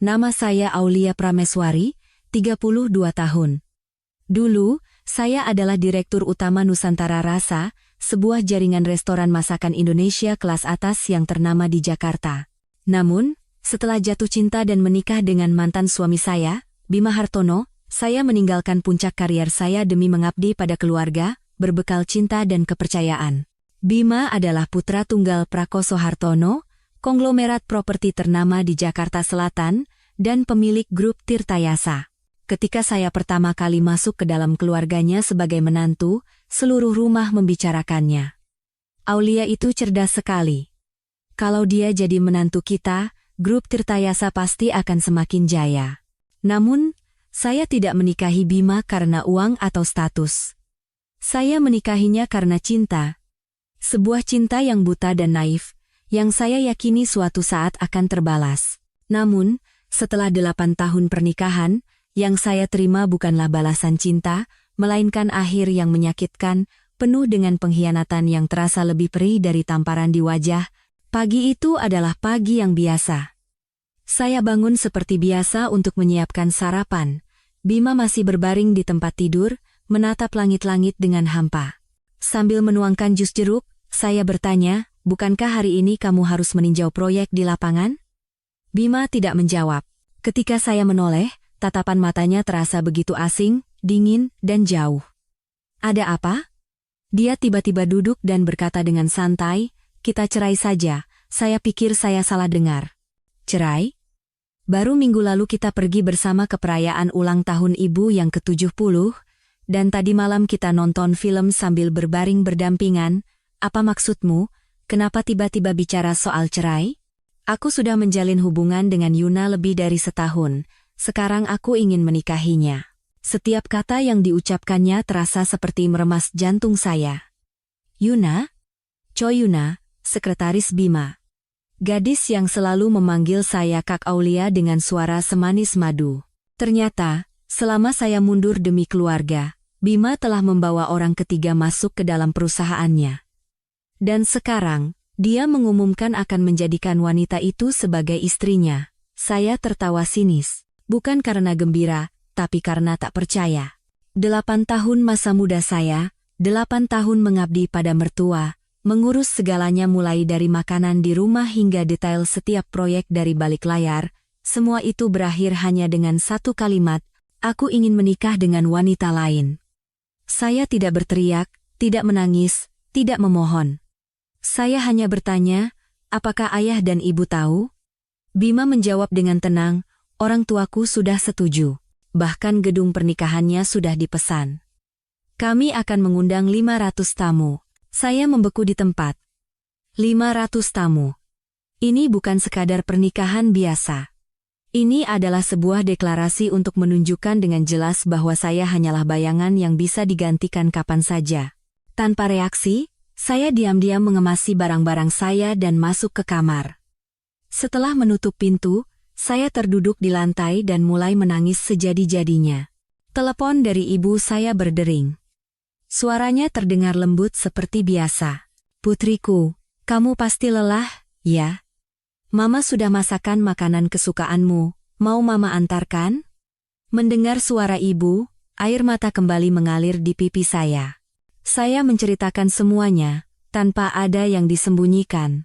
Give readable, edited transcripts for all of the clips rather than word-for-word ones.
Nama saya Aulia Prameswari, 32 tahun. Dulu, saya adalah Direktur Utama Nusantara Rasa, sebuah jaringan restoran masakan Indonesia kelas atas yang ternama di Jakarta. Namun, setelah jatuh cinta dan menikah dengan mantan suami saya, Bima Hartono, saya meninggalkan puncak karier saya demi mengabdi pada keluarga, berbekal cinta dan kepercayaan. Bima adalah putra tunggal Prakoso Hartono, konglomerat properti ternama di Jakarta Selatan, dan pemilik grup Tirtayasa. Ketika saya pertama kali masuk ke dalam keluarganya sebagai menantu, seluruh rumah membicarakannya. Aulia itu cerdas sekali. Kalau dia jadi menantu kita, grup Tirtayasa pasti akan semakin jaya. Namun, saya tidak menikahi Bima karena uang atau status. Saya menikahinya karena cinta. Sebuah cinta yang buta dan naif, yang saya yakini suatu saat akan terbalas. Namun, setelah 8 tahun pernikahan, yang saya terima bukanlah balasan cinta, melainkan akhir yang menyakitkan, penuh dengan pengkhianatan yang terasa lebih perih dari tamparan di wajah. Pagi itu adalah pagi yang biasa. Saya bangun seperti biasa untuk menyiapkan sarapan. Bima masih berbaring di tempat tidur, menatap langit-langit dengan hampa. Sambil menuangkan jus jeruk, saya bertanya, "Bukankah hari ini kamu harus meninjau proyek di lapangan?" Bima tidak menjawab. Ketika saya menoleh, tatapan matanya terasa begitu asing, dingin, dan jauh. "Ada apa?" Dia tiba-tiba duduk dan berkata dengan santai, "Kita cerai saja, saya pikir saya salah dengar." "Cerai? Baru minggu lalu kita pergi bersama ke perayaan ulang tahun ibu yang ke-70, dan tadi malam kita nonton film sambil berbaring berdampingan. Apa maksudmu? Kenapa tiba-tiba bicara soal cerai?" "Aku sudah menjalin hubungan dengan Yuna lebih dari setahun. Sekarang aku ingin menikahinya." Setiap kata yang diucapkannya terasa seperti meremas jantung saya. "Yuna?" "Choi Yuna, sekretaris Bima." Gadis yang selalu memanggil saya Kak Aulia dengan suara semanis madu. Ternyata, selama saya mundur demi keluarga, Bima telah membawa orang ketiga masuk ke dalam perusahaannya. Dan sekarang, dia mengumumkan akan menjadikan wanita itu sebagai istrinya. Saya tertawa sinis. Bukan karena gembira, tapi karena tak percaya. 8 tahun masa muda saya, 8 tahun mengabdi pada mertua, mengurus segalanya mulai dari makanan di rumah hingga detail setiap proyek dari balik layar, semua itu berakhir hanya dengan satu kalimat, "Aku ingin menikah dengan wanita lain." Saya tidak berteriak, tidak menangis, tidak memohon. Saya hanya bertanya, "Apakah ayah dan ibu tahu?" Bima menjawab dengan tenang, "Orang tuaku sudah setuju. Bahkan gedung pernikahannya sudah dipesan. Kami akan mengundang 500 tamu." Saya membeku di tempat. 500 tamu. Ini bukan sekadar pernikahan biasa. Ini adalah sebuah deklarasi untuk menunjukkan dengan jelas bahwa saya hanyalah bayangan yang bisa digantikan kapan saja. Tanpa reaksi, saya diam-diam mengemasi barang-barang saya dan masuk ke kamar. Setelah menutup pintu, saya terduduk di lantai dan mulai menangis sejadi-jadinya. Telepon dari ibu saya berdering. Suaranya terdengar lembut seperti biasa. "Putriku, kamu pasti lelah, ya? Mama sudah masakan makanan kesukaanmu, mau mama antarkan?" Mendengar suara ibu, air mata kembali mengalir di pipi saya. Saya menceritakan semuanya, tanpa ada yang disembunyikan.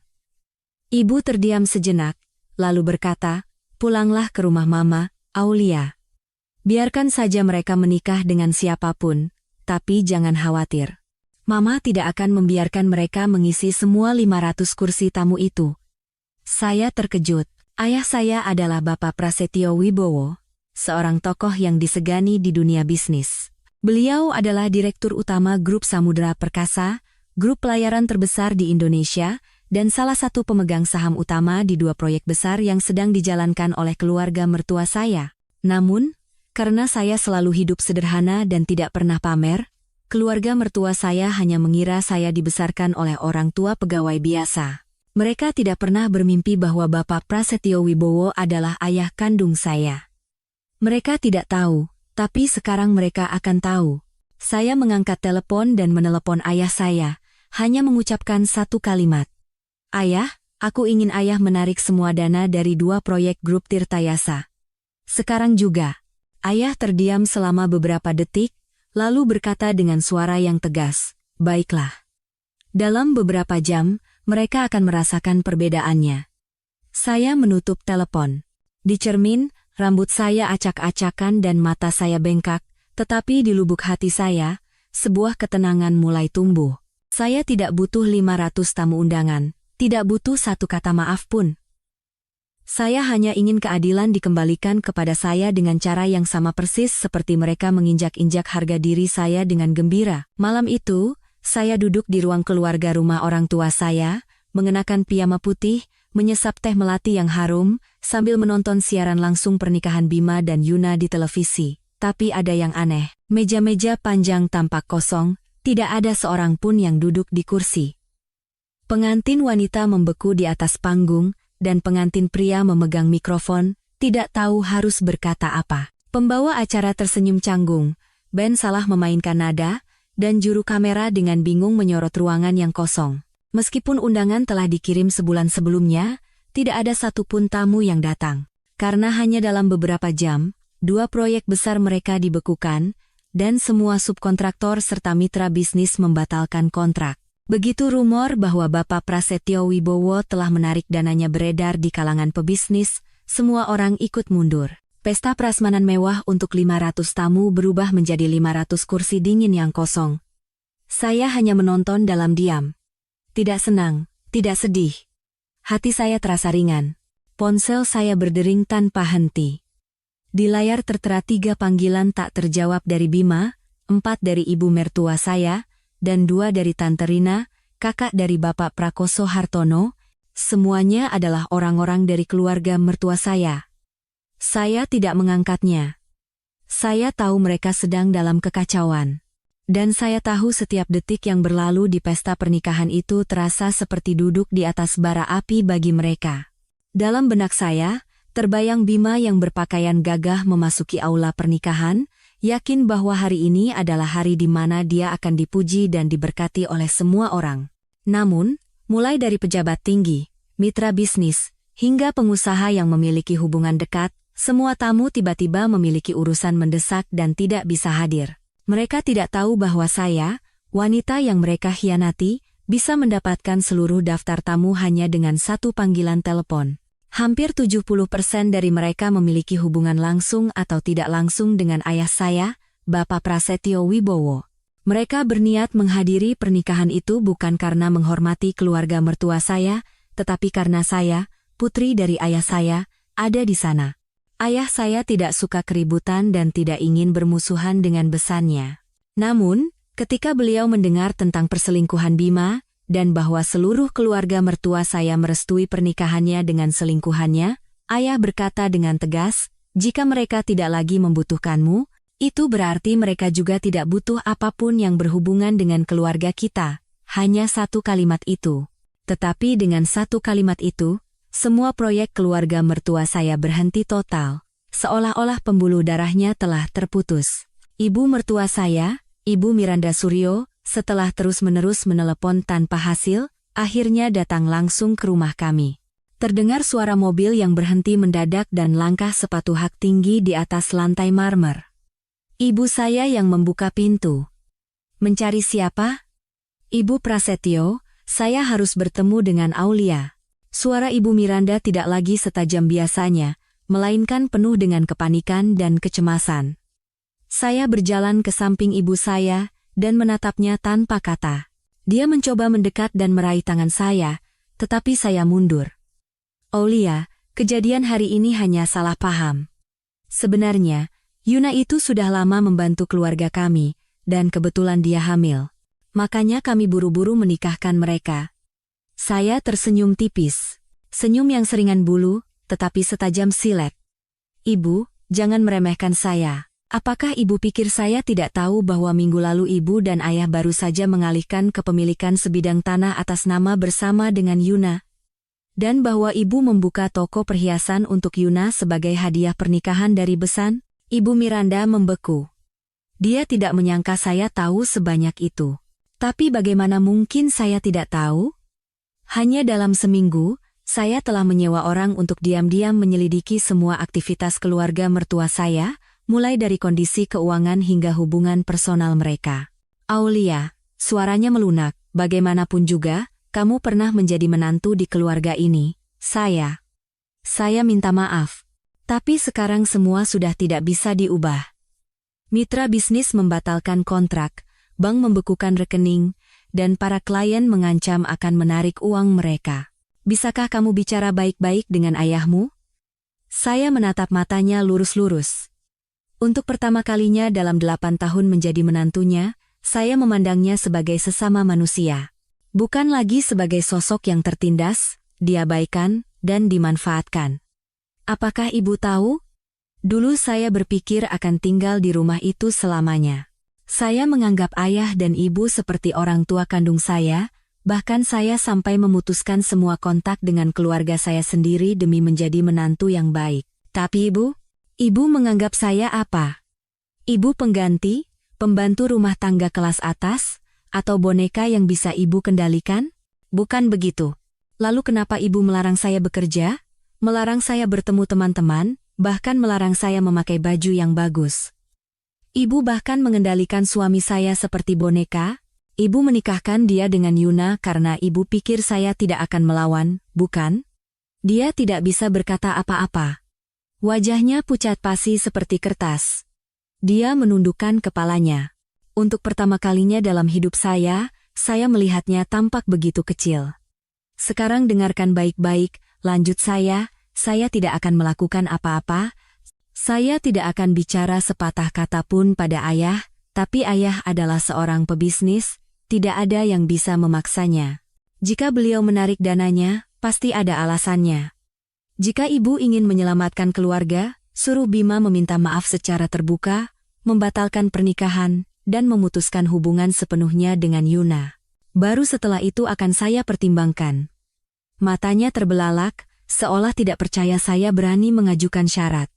Ibu terdiam sejenak, lalu berkata, "Pulanglah ke rumah Mama, Aulia. Biarkan saja mereka menikah dengan siapapun, tapi jangan khawatir. Mama tidak akan membiarkan mereka mengisi semua 500 kursi tamu itu." Saya terkejut. Ayah saya adalah Bapak Prasetyo Wibowo, seorang tokoh yang disegani di dunia bisnis. Beliau adalah Direktur Utama Grup Samudra Perkasa, grup pelayaran terbesar di Indonesia, dan salah satu pemegang saham utama di 2 proyek besar yang sedang dijalankan oleh keluarga mertua saya. Namun, karena saya selalu hidup sederhana dan tidak pernah pamer, keluarga mertua saya hanya mengira saya dibesarkan oleh orang tua pegawai biasa. Mereka tidak pernah bermimpi bahwa Bapak Prasetyo Wibowo adalah ayah kandung saya. Mereka tidak tahu, tapi sekarang mereka akan tahu. Saya mengangkat telepon dan menelepon ayah saya, hanya mengucapkan satu kalimat. "Ayah, Aku ingin ayah menarik semua dana dari 2 proyek grup Tirtayasa. Sekarang juga. Ayah terdiam selama beberapa detik, lalu berkata dengan suara yang tegas, "Baiklah." Dalam beberapa jam, mereka akan merasakan perbedaannya. Saya menutup telepon. Di cermin, rambut saya acak-acakan dan mata saya bengkak, tetapi di lubuk hati saya, sebuah ketenangan mulai tumbuh. Saya tidak butuh 500 tamu undangan, tidak butuh satu kata maaf pun. Saya hanya ingin keadilan dikembalikan kepada saya dengan cara yang sama persis seperti mereka menginjak-injak harga diri saya dengan gembira. Malam itu, saya duduk di ruang keluarga rumah orang tua saya, mengenakan piyama putih, menyesap teh melati yang harum, sambil menonton siaran langsung pernikahan Bima dan Yuna di televisi. Tapi ada yang aneh, meja-meja panjang tampak kosong, tidak ada seorang pun yang duduk di kursi. Pengantin wanita membeku di atas panggung, dan pengantin pria memegang mikrofon, tidak tahu harus berkata apa. Pembawa acara tersenyum canggung, band salah memainkan nada, dan juru kamera dengan bingung menyorot ruangan yang kosong. Meskipun undangan telah dikirim sebulan sebelumnya, tidak ada satupun tamu yang datang. Karena hanya dalam beberapa jam, 2 proyek besar mereka dibekukan, dan semua subkontraktor serta mitra bisnis membatalkan kontrak. Begitu rumor bahwa Bapak Prasetyo Wibowo telah menarik dananya beredar di kalangan pebisnis, semua orang ikut mundur. Pesta prasmanan mewah untuk 500 tamu berubah menjadi 500 kursi dingin yang kosong. Saya hanya menonton dalam diam. Tidak senang, tidak sedih. Hati saya terasa ringan. Ponsel saya berdering tanpa henti. Di layar tertera 3 panggilan tak terjawab dari Bima, 4 dari ibu mertua saya, dan 2 dari Tante Rina, kakak dari Bapak Prakoso Hartono. Semuanya adalah orang-orang dari keluarga mertua saya. Saya tidak mengangkatnya. Saya tahu mereka sedang dalam kekacauan. Dan saya tahu setiap detik yang berlalu di pesta pernikahan itu terasa seperti duduk di atas bara api bagi mereka. Dalam benak saya, terbayang Bima yang berpakaian gagah memasuki aula pernikahan, yakin bahwa hari ini adalah hari di mana dia akan dipuji dan diberkati oleh semua orang. Namun, mulai dari pejabat tinggi, mitra bisnis, hingga pengusaha yang memiliki hubungan dekat, semua tamu tiba-tiba memiliki urusan mendesak dan tidak bisa hadir. Mereka tidak tahu bahwa saya, wanita yang mereka khianati, bisa mendapatkan seluruh daftar tamu hanya dengan 1 panggilan telepon. Hampir 70% dari mereka memiliki hubungan langsung atau tidak langsung dengan ayah saya, Bapak Prasetyo Wibowo. Mereka berniat menghadiri pernikahan itu bukan karena menghormati keluarga mertua saya, tetapi karena saya, putri dari ayah saya, ada di sana. Ayah saya tidak suka keributan dan tidak ingin bermusuhan dengan besannya. Namun, ketika beliau mendengar tentang perselingkuhan Bima, dan bahwa seluruh keluarga mertua saya merestui pernikahannya dengan selingkuhannya, ayah berkata dengan tegas, "Jika mereka tidak lagi membutuhkanmu, itu berarti mereka juga tidak butuh apapun yang berhubungan dengan keluarga kita." Hanya 1 kalimat itu. Tetapi dengan 1 kalimat itu, semua proyek keluarga mertua saya berhenti total, seolah-olah pembuluh darahnya telah terputus. Ibu mertua saya, Ibu Miranda Suryo, setelah terus-menerus menelepon tanpa hasil, akhirnya datang langsung ke rumah kami. Terdengar suara mobil yang berhenti mendadak dan langkah sepatu hak tinggi di atas lantai marmer. Ibu saya yang membuka pintu. "Mencari siapa?" "Ibu Prasetyo, saya harus bertemu dengan Aulia." Suara Ibu Miranda tidak lagi setajam biasanya, melainkan penuh dengan kepanikan dan kecemasan. Saya berjalan ke samping ibu saya, dan menatapnya tanpa kata. Dia mencoba mendekat dan meraih tangan saya, tetapi saya mundur. "Aulia, kejadian hari ini hanya salah paham. Sebenarnya, Yuna itu sudah lama membantu keluarga kami, dan kebetulan dia hamil. Makanya kami buru-buru menikahkan mereka." Saya tersenyum tipis. Senyum yang seringan bulu, tetapi setajam silet. "Ibu, jangan meremehkan saya. Apakah ibu pikir saya tidak tahu bahwa minggu lalu ibu dan ayah baru saja mengalihkan kepemilikan sebidang tanah atas nama bersama dengan Yuna? Dan bahwa ibu membuka toko perhiasan untuk Yuna sebagai hadiah pernikahan dari besan?" Ibu Miranda membeku. Dia tidak menyangka saya tahu sebanyak itu. Tapi bagaimana mungkin saya tidak tahu? Hanya dalam seminggu, Saya telah menyewa orang untuk diam-diam menyelidiki semua aktivitas keluarga mertua saya, mulai dari kondisi keuangan hingga hubungan personal mereka. Aulia, suaranya melunak, bagaimanapun juga, kamu pernah menjadi menantu di keluarga ini. Saya minta maaf. Tapi sekarang semua sudah tidak bisa diubah. Mitra bisnis membatalkan kontrak, bank membekukan rekening, dan para klien mengancam akan menarik uang mereka. Bisakah kamu bicara baik-baik dengan ayahmu? Saya menatap matanya lurus-lurus. Untuk pertama kalinya dalam 8 tahun menjadi menantunya, saya memandangnya sebagai sesama manusia. Bukan lagi sebagai sosok yang tertindas, diabaikan, dan dimanfaatkan. Apakah ibu tahu? Dulu saya berpikir akan tinggal di rumah itu selamanya. Saya menganggap ayah dan ibu seperti orang tua kandung saya, bahkan saya sampai memutuskan semua kontak dengan keluarga saya sendiri demi menjadi menantu yang baik. Tapi ibu menganggap saya apa? Ibu pengganti, pembantu rumah tangga kelas atas, atau boneka yang bisa ibu kendalikan? Bukan begitu. Lalu kenapa ibu melarang saya bekerja? Melarang saya bertemu teman-teman, bahkan melarang saya memakai baju yang bagus. Ibu bahkan mengendalikan suami saya seperti boneka. Ibu menikahkan dia dengan Yuna karena ibu pikir saya tidak akan melawan, bukan? Dia tidak bisa berkata apa-apa. Wajahnya pucat pasi seperti kertas. Dia menundukkan kepalanya. Untuk pertama kalinya dalam hidup saya melihatnya tampak begitu kecil. Sekarang dengarkan baik-baik, lanjut saya tidak akan melakukan apa-apa. Saya tidak akan bicara sepatah kata pun pada ayah, tapi ayah adalah seorang pebisnis. Tidak ada yang bisa memaksanya. Jika beliau menarik dananya, pasti ada alasannya. Jika ibu ingin menyelamatkan keluarga, suruh Bima meminta maaf secara terbuka, membatalkan pernikahan, dan memutuskan hubungan sepenuhnya dengan Yuna. Baru setelah itu akan saya pertimbangkan. Matanya terbelalak, seolah tidak percaya saya berani mengajukan syarat.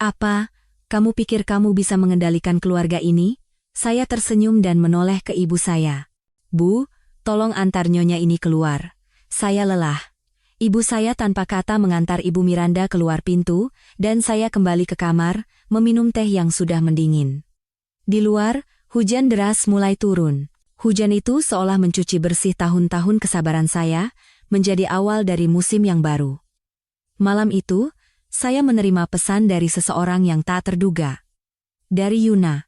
Apa, kamu pikir kamu bisa mengendalikan keluarga ini? Saya tersenyum dan menoleh ke ibu saya. Bu, tolong antar nyonya ini keluar. Saya lelah. Ibu saya tanpa kata mengantar Ibu Miranda keluar pintu, dan saya kembali ke kamar, meminum teh yang sudah mendingin. Di luar, hujan deras mulai turun. Hujan itu seolah mencuci bersih tahun-tahun kesabaran saya, menjadi awal dari musim yang baru. Malam itu, saya menerima pesan dari seseorang yang tak terduga. Dari Yuna.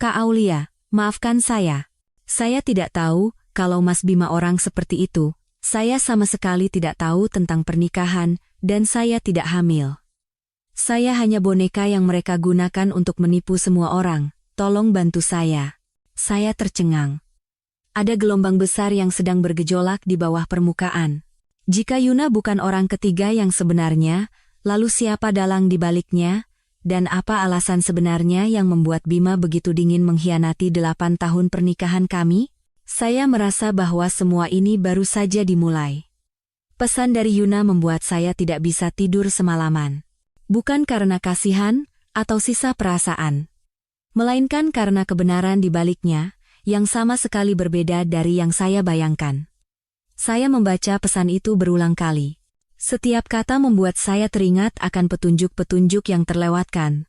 Kak Aulia, maafkan saya. Saya tidak tahu kalau Mas Bima orang seperti itu. Saya sama sekali tidak tahu tentang pernikahan, dan saya tidak hamil. Saya hanya boneka yang mereka gunakan untuk menipu semua orang. Tolong bantu saya. Saya tercengang. Ada gelombang besar yang sedang bergejolak di bawah permukaan. Jika Yuna bukan orang ketiga yang sebenarnya, lalu siapa dalang di baliknya? Dan apa alasan sebenarnya yang membuat Bima begitu dingin mengkhianati 8 tahun pernikahan kami? Saya merasa bahwa semua ini baru saja dimulai. Pesan dari Yuna membuat saya tidak bisa tidur semalaman. Bukan karena kasihan atau sisa perasaan, melainkan karena kebenaran di baliknya, yang sama sekali berbeda dari yang saya bayangkan. Saya membaca pesan itu berulang kali. Setiap kata membuat saya teringat akan petunjuk-petunjuk yang terlewatkan.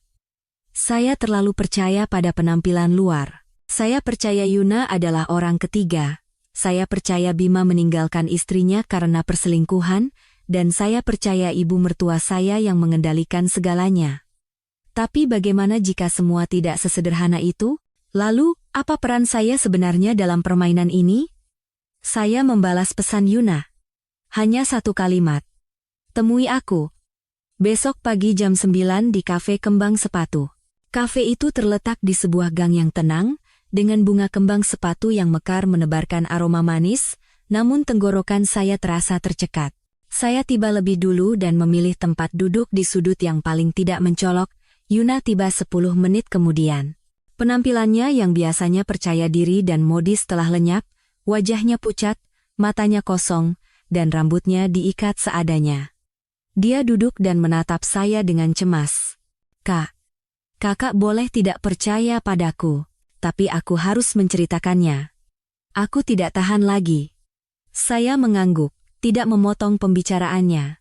Saya terlalu percaya pada penampilan luar. Saya percaya Yuna adalah orang ketiga. Saya percaya Bima meninggalkan istrinya karena perselingkuhan, dan saya percaya ibu mertua saya yang mengendalikan segalanya. Tapi bagaimana jika semua tidak sesederhana itu? Lalu, apa peran saya sebenarnya dalam permainan ini? Saya membalas pesan Yuna. Hanya satu kalimat. Temui aku. Besok pagi jam 9 di kafe Kembang Sepatu. Kafe itu terletak di sebuah gang yang tenang, dengan bunga kembang sepatu yang mekar menebarkan aroma manis, namun tenggorokan saya terasa tercekat. Saya tiba lebih dulu dan memilih tempat duduk di sudut yang paling tidak mencolok. Yuna tiba 10 menit kemudian. Penampilannya yang biasanya percaya diri dan modis telah lenyap, wajahnya pucat, matanya kosong, dan rambutnya diikat seadanya. Dia duduk dan menatap saya dengan cemas. Kakak boleh tidak percaya padaku, tapi aku harus menceritakannya. Aku tidak tahan lagi. Saya mengangguk. tidak memotong pembicaraannya.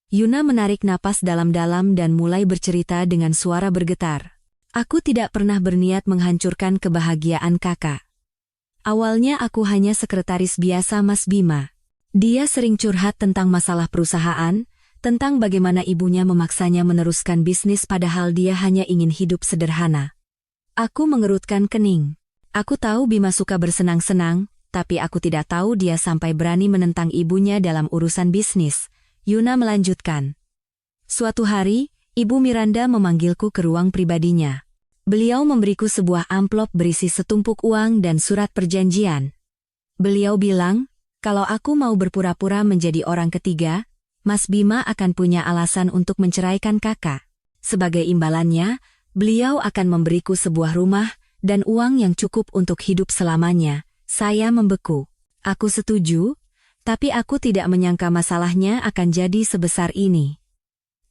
Yuna menarik napas dalam-dalam dan mulai bercerita dengan suara bergetar. Aku tidak pernah berniat menghancurkan kebahagiaan kakak. Awalnya aku hanya sekretaris biasa Mas Bima. Dia sering curhat tentang masalah perusahaan, tentang bagaimana ibunya memaksanya meneruskan bisnis padahal dia hanya ingin hidup sederhana. Aku mengerutkan kening. Aku tahu Bima suka bersenang-senang, tapi aku tidak tahu dia sampai berani menentang ibunya dalam urusan bisnis. Yuna melanjutkan. Suatu hari, Ibu Miranda memanggilku ke ruang pribadinya. Beliau memberiku sebuah amplop berisi setumpuk uang dan surat perjanjian. Beliau bilang, kalau aku mau berpura-pura menjadi orang ketiga, Mas Bima akan punya alasan untuk menceraikan kakak. Sebagai imbalannya, beliau akan memberiku sebuah rumah dan uang yang cukup untuk hidup selamanya. Saya membeku. Aku setuju, tapi aku tidak menyangka masalahnya akan jadi sebesar ini.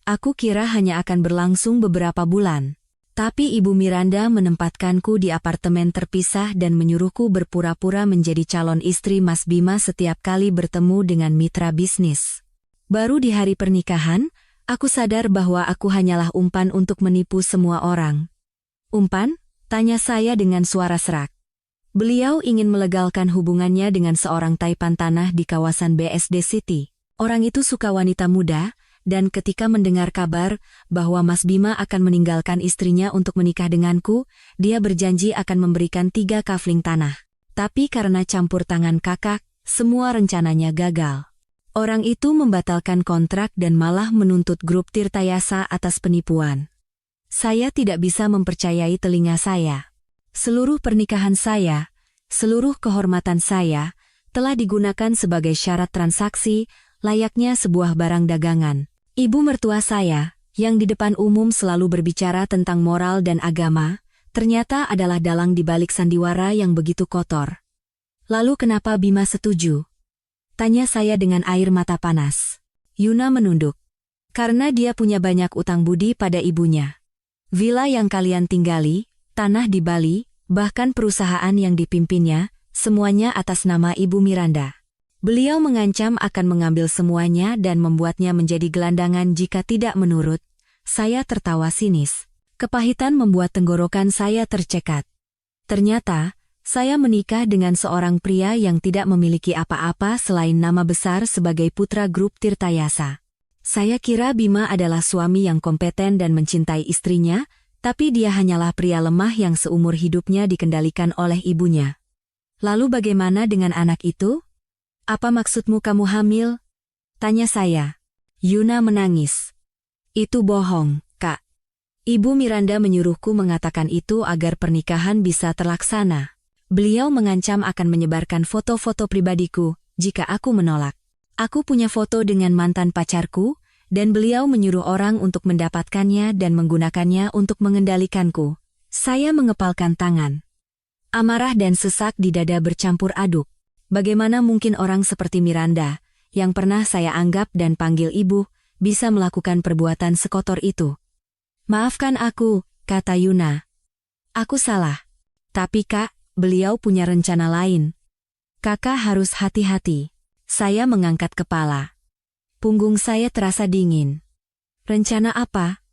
Aku kira hanya akan berlangsung beberapa bulan. Tapi Ibu Miranda menempatkanku di apartemen terpisah dan menyuruhku berpura-pura menjadi calon istri Mas Bima setiap kali bertemu dengan mitra bisnis. Baru di hari pernikahan, aku sadar bahwa aku hanyalah umpan untuk menipu semua orang. Umpan? Tanya saya dengan suara serak. Beliau ingin melegalkan hubungannya dengan seorang taipan tanah di kawasan BSD City. Orang itu suka wanita muda, dan ketika mendengar kabar bahwa Mas Bima akan meninggalkan istrinya untuk menikah denganku, dia berjanji akan memberikan 3 kafling tanah. Tapi karena campur tangan kakak, semua rencananya gagal. Orang itu membatalkan kontrak dan malah menuntut grup Tirtayasa atas penipuan. Saya tidak bisa mempercayai telinga saya. Seluruh pernikahan saya, seluruh kehormatan saya, telah digunakan sebagai syarat transaksi, layaknya sebuah barang dagangan. Ibu mertua saya, yang di depan umum selalu berbicara tentang moral dan agama, ternyata adalah dalang di balik sandiwara yang begitu kotor. Lalu kenapa Bima setuju? Tanya saya dengan air mata panas. Yuna menunduk. Karena dia punya banyak utang budi pada ibunya. Villa yang kalian tinggali, tanah di Bali, bahkan perusahaan yang dipimpinnya, semuanya atas nama Ibu Miranda. Beliau mengancam akan mengambil semuanya dan membuatnya menjadi gelandangan jika tidak menurut. Saya tertawa sinis. Kepahitan membuat tenggorokan saya tercekat. Ternyata, saya menikah dengan seorang pria yang tidak memiliki apa-apa selain nama besar sebagai putra grup Tirtayasa. Saya kira Bima adalah suami yang kompeten dan mencintai istrinya, tapi dia hanyalah pria lemah yang seumur hidupnya dikendalikan oleh ibunya. Lalu bagaimana dengan anak itu? Apa maksudmu kamu hamil? Tanya saya. Yuna menangis. Itu bohong, Kak. Ibu Miranda menyuruhku mengatakan itu agar pernikahan bisa terlaksana. Beliau mengancam akan menyebarkan foto-foto pribadiku jika aku menolak. Aku punya foto dengan mantan pacarku, dan beliau menyuruh orang untuk mendapatkannya dan menggunakannya untuk mengendalikanku. Saya mengepalkan tangan. Amarah dan sesak di dada bercampur aduk. Bagaimana mungkin orang seperti Miranda, yang pernah saya anggap dan panggil ibu, bisa melakukan perbuatan sekotor itu? Maafkan aku, kata Yuna. Aku salah. Tapi Kak, beliau punya rencana lain. Kakak harus hati-hati. Saya mengangkat kepala. Punggung saya terasa dingin. Rencana apa?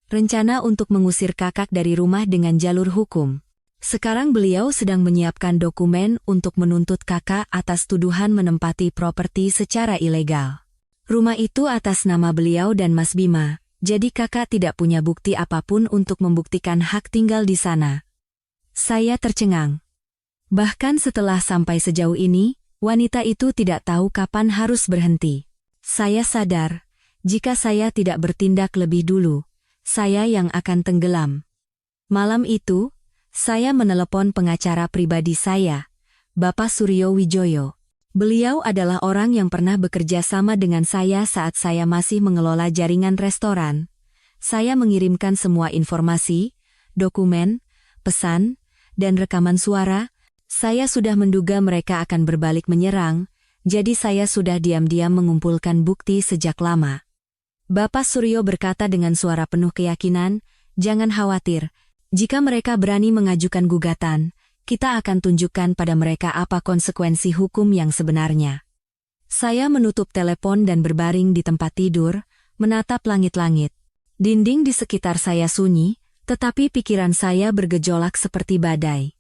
Rencana untuk mengusir kakak dari rumah dengan jalur hukum. Sekarang beliau sedang menyiapkan dokumen untuk menuntut kakak atas tuduhan menempati properti secara ilegal. Rumah itu atas nama beliau dan Mas Bima, jadi kakak tidak punya bukti apapun untuk membuktikan hak tinggal di sana. Saya tercengang. Bahkan setelah sampai sejauh ini, wanita itu tidak tahu kapan harus berhenti. Saya sadar, jika saya tidak bertindak lebih dulu, saya yang akan tenggelam. Malam itu, saya menelepon pengacara pribadi saya, Bapak Suryo Wijoyo. Beliau adalah orang yang pernah bekerja sama dengan saya saat saya masih mengelola jaringan restoran. Saya mengirimkan semua informasi, dokumen, pesan, dan rekaman suara. Saya sudah menduga mereka akan berbalik menyerang, jadi saya sudah diam-diam mengumpulkan bukti sejak lama. Bapak Suryo berkata dengan suara penuh keyakinan, jangan khawatir. Jika mereka berani mengajukan gugatan, kita akan tunjukkan pada mereka apa konsekuensi hukum yang sebenarnya. Saya menutup telepon dan berbaring di tempat tidur, menatap langit-langit. Dinding di sekitar saya sunyi, tetapi pikiran saya bergejolak seperti badai.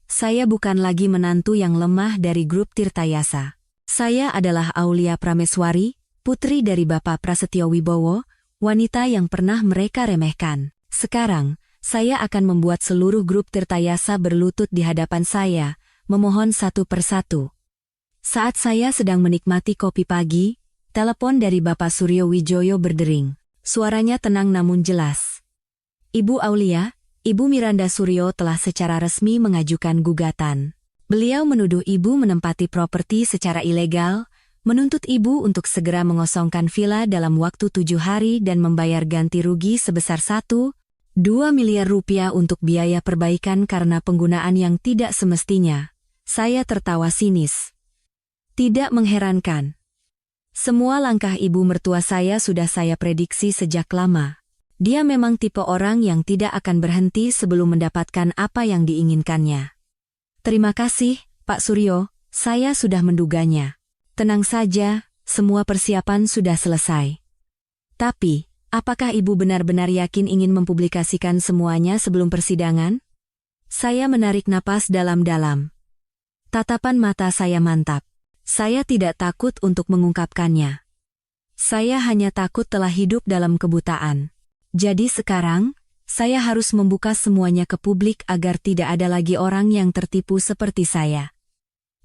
Saya bukan lagi menantu yang lemah dari grup Tirtayasa. Saya adalah Aulia Prameswari, putri dari Bapak Prasetyo Wibowo, wanita yang pernah mereka remehkan. Sekarang, saya akan membuat seluruh grup Tirtayasa berlutut di hadapan saya, memohon satu persatu. Saat saya sedang menikmati kopi pagi, telepon dari Bapak Suryo Wijoyo berdering. Suaranya tenang namun jelas. Ibu Aulia, Ibu Miranda Suryo telah secara resmi mengajukan gugatan. Beliau menuduh Ibu menempati properti secara ilegal, menuntut Ibu untuk segera mengosongkan villa dalam waktu 7 hari dan membayar ganti rugi sebesar 1,2 miliar rupiah untuk biaya perbaikan karena penggunaan yang tidak semestinya. Saya tertawa sinis. Tidak mengherankan. Semua langkah ibu mertua saya sudah saya prediksi sejak lama. Dia memang tipe orang yang tidak akan berhenti sebelum mendapatkan apa yang diinginkannya. Terima kasih, Pak Suryo, saya sudah menduganya. Tenang saja, semua persiapan sudah selesai. Tapi, apakah ibu benar-benar yakin ingin mempublikasikan semuanya sebelum persidangan? Saya menarik napas dalam-dalam. Tatapan mata saya mantap. Saya tidak takut untuk mengungkapkannya. Saya hanya takut telah hidup dalam kebutaan. Jadi sekarang, saya harus membuka semuanya ke publik agar tidak ada lagi orang yang tertipu seperti saya.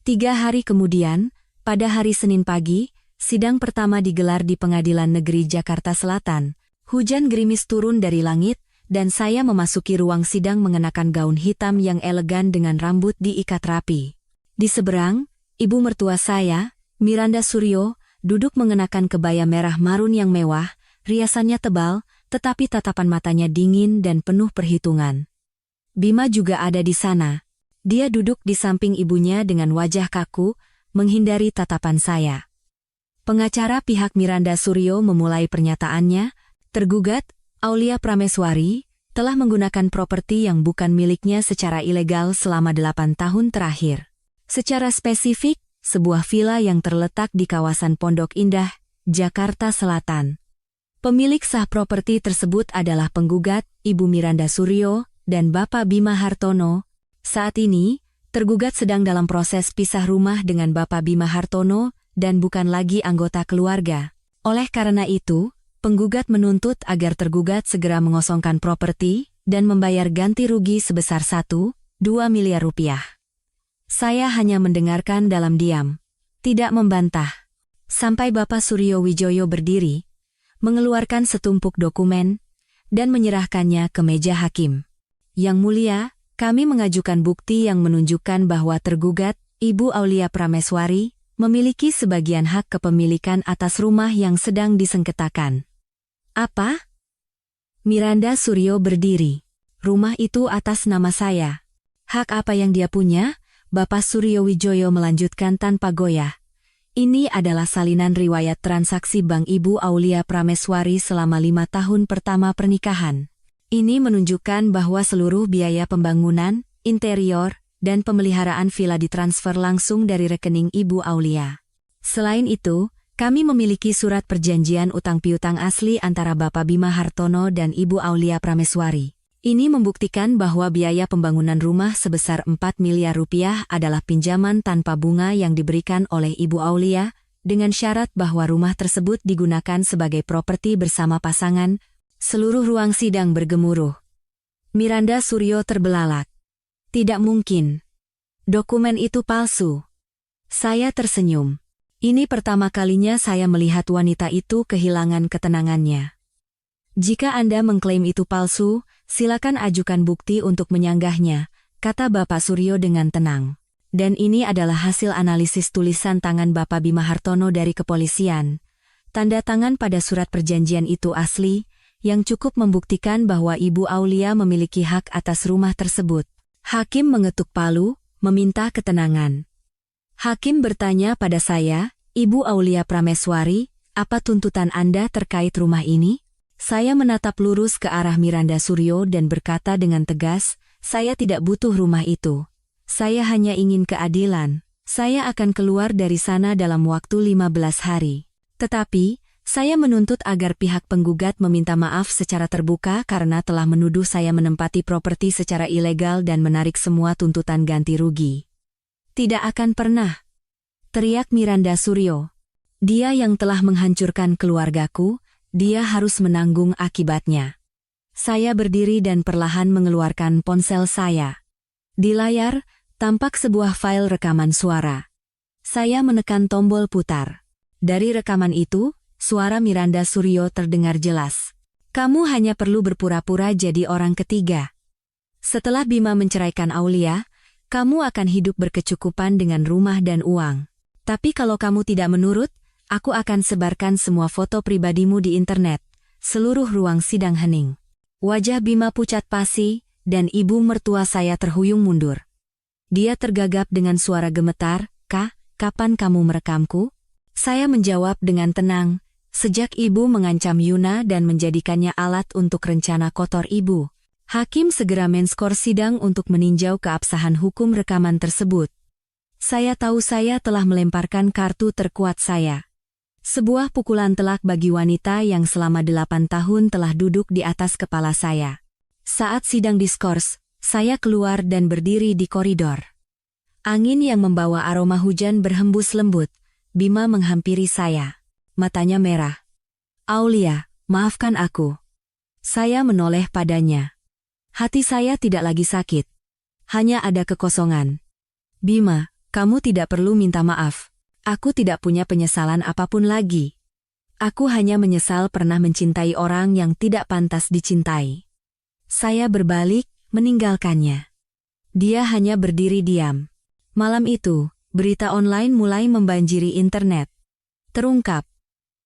3 hari kemudian, pada hari Senin pagi, sidang pertama digelar di Pengadilan Negeri Jakarta Selatan. Hujan gerimis turun dari langit, dan saya memasuki ruang sidang mengenakan gaun hitam yang elegan dengan rambut diikat rapi. Di seberang, ibu mertua saya, Miranda Suryo, duduk mengenakan kebaya merah marun yang mewah, riasannya tebal, tetapi tatapan matanya dingin dan penuh perhitungan. Bima juga ada di sana. Dia duduk di samping ibunya dengan wajah kaku, menghindari tatapan saya. Pengacara pihak Miranda Suryo memulai pernyataannya. Tergugat, Aulia Prameswari, telah menggunakan properti yang bukan miliknya secara ilegal selama 8 tahun terakhir. Secara spesifik, sebuah villa yang terletak di kawasan Pondok Indah, Jakarta Selatan. Pemilik sah properti tersebut adalah penggugat, Ibu Miranda Suryo, dan Bapak Bima Hartono. Saat ini, tergugat sedang dalam proses pisah rumah dengan Bapak Bima Hartono dan bukan lagi anggota keluarga. Oleh karena itu, penggugat menuntut agar tergugat segera mengosongkan properti dan membayar ganti rugi sebesar 1,2 miliar rupiah. Saya hanya mendengarkan dalam diam, tidak membantah. Sampai Bapak Suryo Wijoyo berdiri, mengeluarkan setumpuk dokumen, dan menyerahkannya ke meja hakim. Yang mulia, kami mengajukan bukti yang menunjukkan bahwa tergugat, Ibu Aulia Prameswari, memiliki sebagian hak kepemilikan atas rumah yang sedang disengketakan. Apa? Miranda Suryo berdiri. Rumah itu atas nama saya. Hak apa yang dia punya? Bapak Suryo Wijoyo melanjutkan tanpa goyah. Ini adalah salinan riwayat transaksi Bank Ibu Aulia Prameswari selama 5 tahun pertama pernikahan. Ini menunjukkan bahwa seluruh biaya pembangunan, interior, dan pemeliharaan villa ditransfer langsung dari rekening Ibu Aulia. Selain itu, kami memiliki surat perjanjian utang piutang asli antara Bapak Bima Hartono dan Ibu Aulia Prameswari. Ini membuktikan bahwa biaya pembangunan rumah sebesar 4 miliar rupiah adalah pinjaman tanpa bunga yang diberikan oleh Ibu Aulia, dengan syarat bahwa rumah tersebut digunakan sebagai properti bersama pasangan. Seluruh ruang sidang bergemuruh. Miranda Suryo terbelalak. Tidak mungkin. Dokumen itu palsu. Saya tersenyum. Ini pertama kalinya saya melihat wanita itu kehilangan ketenangannya. Jika Anda mengklaim itu palsu, silakan ajukan bukti untuk menyanggahnya, kata Bapak Suryo dengan tenang. Dan ini adalah hasil analisis tulisan tangan Bapak Bima Hartono dari kepolisian. Tanda tangan pada surat perjanjian itu asli, yang cukup membuktikan bahwa Ibu Aulia memiliki hak atas rumah tersebut. Hakim mengetuk palu, meminta ketenangan. Hakim bertanya pada saya, Ibu Aulia Prameswari, apa tuntutan Anda terkait rumah ini? Saya menatap lurus ke arah Miranda Suryo dan berkata dengan tegas, saya tidak butuh rumah itu. Saya hanya ingin keadilan. Saya akan keluar dari sana dalam waktu 15 hari. Tetapi, saya menuntut agar pihak penggugat meminta maaf secara terbuka karena telah menuduh saya menempati properti secara ilegal dan menarik semua tuntutan ganti rugi. Tidak akan pernah, teriak Miranda Suryo. Dia yang telah menghancurkan keluargaku, dia harus menanggung akibatnya. Saya berdiri dan perlahan mengeluarkan ponsel saya. Di layar, tampak sebuah file rekaman suara. Saya menekan tombol putar. Dari rekaman itu, suara Miranda Suryo terdengar jelas. Kamu hanya perlu berpura-pura jadi orang ketiga. Setelah Bima menceraikan Aulia, kamu akan hidup berkecukupan dengan rumah dan uang. Tapi kalau kamu tidak menurut, aku akan sebarkan semua foto pribadimu di internet. Seluruh ruang sidang hening. Wajah Bima pucat pasi, dan ibu mertua saya terhuyung mundur. Dia tergagap dengan suara gemetar, "Kak, kapan kamu merekamku?" Saya menjawab dengan tenang, "Sejak ibu mengancam Yuna dan menjadikannya alat untuk rencana kotor ibu." Hakim segera menskor sidang untuk meninjau keabsahan hukum rekaman tersebut. Saya tahu saya telah melemparkan kartu terkuat saya. Sebuah pukulan telak bagi wanita yang selama 8 tahun telah duduk di atas kepala saya. Saat sidang diskors, saya keluar dan berdiri di koridor. Angin yang membawa aroma hujan berhembus lembut. Bima menghampiri saya. Matanya merah. "Aulia, maafkan aku." Saya menoleh padanya. Hati saya tidak lagi sakit. Hanya ada kekosongan. "Bima, kamu tidak perlu minta maaf. Aku tidak punya penyesalan apapun lagi. Aku hanya menyesal pernah mencintai orang yang tidak pantas dicintai." Saya berbalik, meninggalkannya. Dia hanya berdiri diam. Malam itu, berita online mulai membanjiri internet. Terungkap.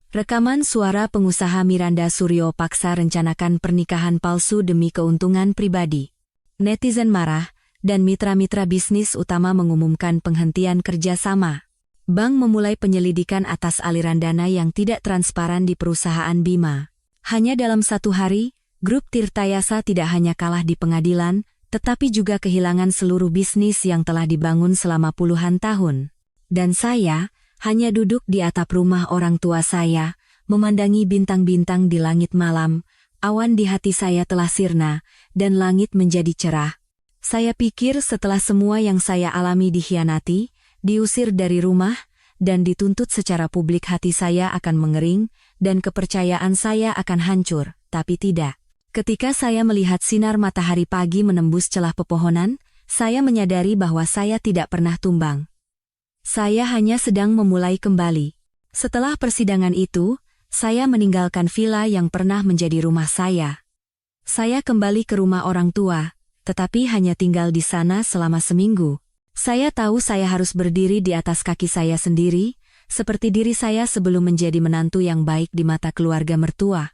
Rekaman suara pengusaha Miranda Suryo paksa rencanakan pernikahan palsu demi keuntungan pribadi. Netizen marah, dan mitra-mitra bisnis utama mengumumkan penghentian kerjasama. Bank memulai penyelidikan atas aliran dana yang tidak transparan di perusahaan Bima. Hanya dalam 1 hari, grup Tirtayasa tidak hanya kalah di pengadilan, tetapi juga kehilangan seluruh bisnis yang telah dibangun selama puluhan tahun. Dan saya, hanya duduk di atap rumah orang tua saya, memandangi bintang-bintang di langit malam. Awan di hati saya telah sirna, dan langit menjadi cerah. Saya pikir setelah semua yang saya alami dikhianati, diusir dari rumah, dan dituntut secara publik, hati saya akan mengering, dan kepercayaan saya akan hancur, tapi tidak. Ketika saya melihat sinar matahari pagi menembus celah pepohonan, saya menyadari bahwa saya tidak pernah tumbang. Saya hanya sedang memulai kembali. Setelah persidangan itu, saya meninggalkan villa yang pernah menjadi rumah saya. Saya kembali ke rumah orang tua, tetapi hanya tinggal di sana selama seminggu. Saya tahu saya harus berdiri di atas kaki saya sendiri, seperti diri saya sebelum menjadi menantu yang baik di mata keluarga mertua.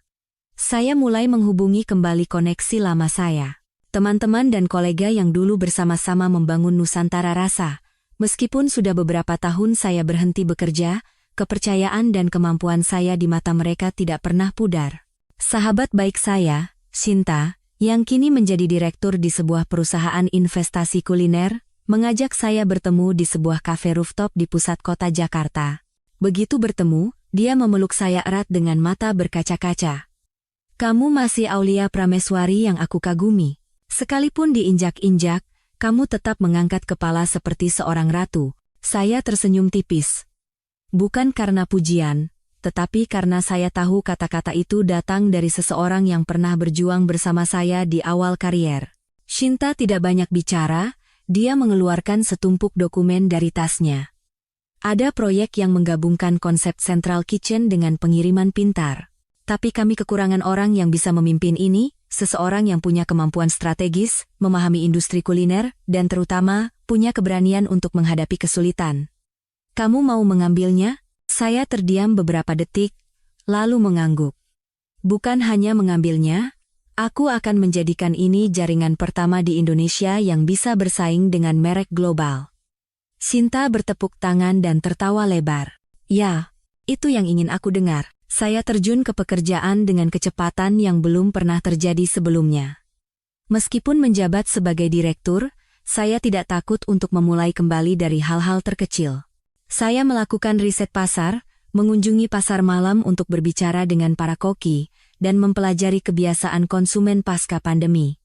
Saya mulai menghubungi kembali koneksi lama saya. Teman-teman dan kolega yang dulu bersama-sama membangun Nusantara Rasa. Meskipun sudah beberapa tahun saya berhenti bekerja, kepercayaan dan kemampuan saya di mata mereka tidak pernah pudar. Sahabat baik saya, Shinta, yang kini menjadi direktur di sebuah perusahaan investasi kuliner, mengajak saya bertemu di sebuah kafe rooftop di pusat kota Jakarta. Begitu bertemu, dia memeluk saya erat dengan mata berkaca-kaca. "Kamu masih Aulia Prameswari yang aku kagumi. Sekalipun diinjak-injak, kamu tetap mengangkat kepala seperti seorang ratu." Saya tersenyum tipis. Bukan karena pujian, tetapi karena saya tahu kata-kata itu datang dari seseorang yang pernah berjuang bersama saya di awal karier. Shinta tidak banyak bicara, dia mengeluarkan setumpuk dokumen dari tasnya. Ada proyek yang menggabungkan konsep Central Kitchen dengan pengiriman pintar. Tapi kami kekurangan orang yang bisa memimpin ini, seseorang yang punya kemampuan strategis, memahami industri kuliner, dan terutama, punya keberanian untuk menghadapi kesulitan. "Kamu mau mengambilnya?" Saya terdiam beberapa detik, lalu mengangguk. "Bukan hanya mengambilnya, aku akan menjadikan ini jaringan pertama di Indonesia yang bisa bersaing dengan merek global." Shinta bertepuk tangan dan tertawa lebar. "Ya, itu yang ingin aku dengar." Saya terjun ke pekerjaan dengan kecepatan yang belum pernah terjadi sebelumnya. Meskipun menjabat sebagai direktur, Saya tidak takut untuk memulai kembali dari hal-hal terkecil. Saya melakukan riset pasar, mengunjungi pasar malam untuk berbicara dengan para koki, dan mempelajari kebiasaan konsumen pasca pandemi.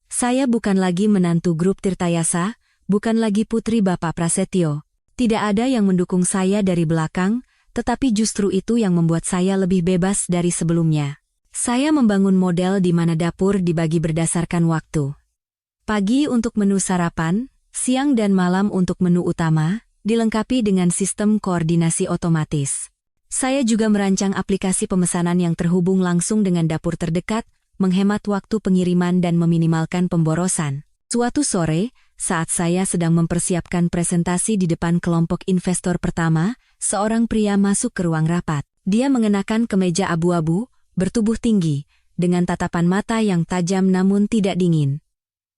Saya bukan lagi menantu grup Tirtayasa, bukan lagi putri Bapak Prasetyo. Tidak ada yang mendukung saya dari belakang, tetapi justru itu yang membuat saya lebih bebas dari sebelumnya. Saya membangun model di mana dapur dibagi berdasarkan waktu. Pagi untuk menu sarapan, siang dan malam untuk menu utama, dilengkapi dengan sistem koordinasi otomatis. Saya juga merancang aplikasi pemesanan yang terhubung langsung dengan dapur terdekat, menghemat waktu pengiriman dan meminimalkan pemborosan. Suatu sore, saat saya sedang mempersiapkan presentasi di depan kelompok investor pertama, seorang pria masuk ke ruang rapat. Dia mengenakan kemeja abu-abu, bertubuh tinggi, dengan tatapan mata yang tajam namun tidak dingin.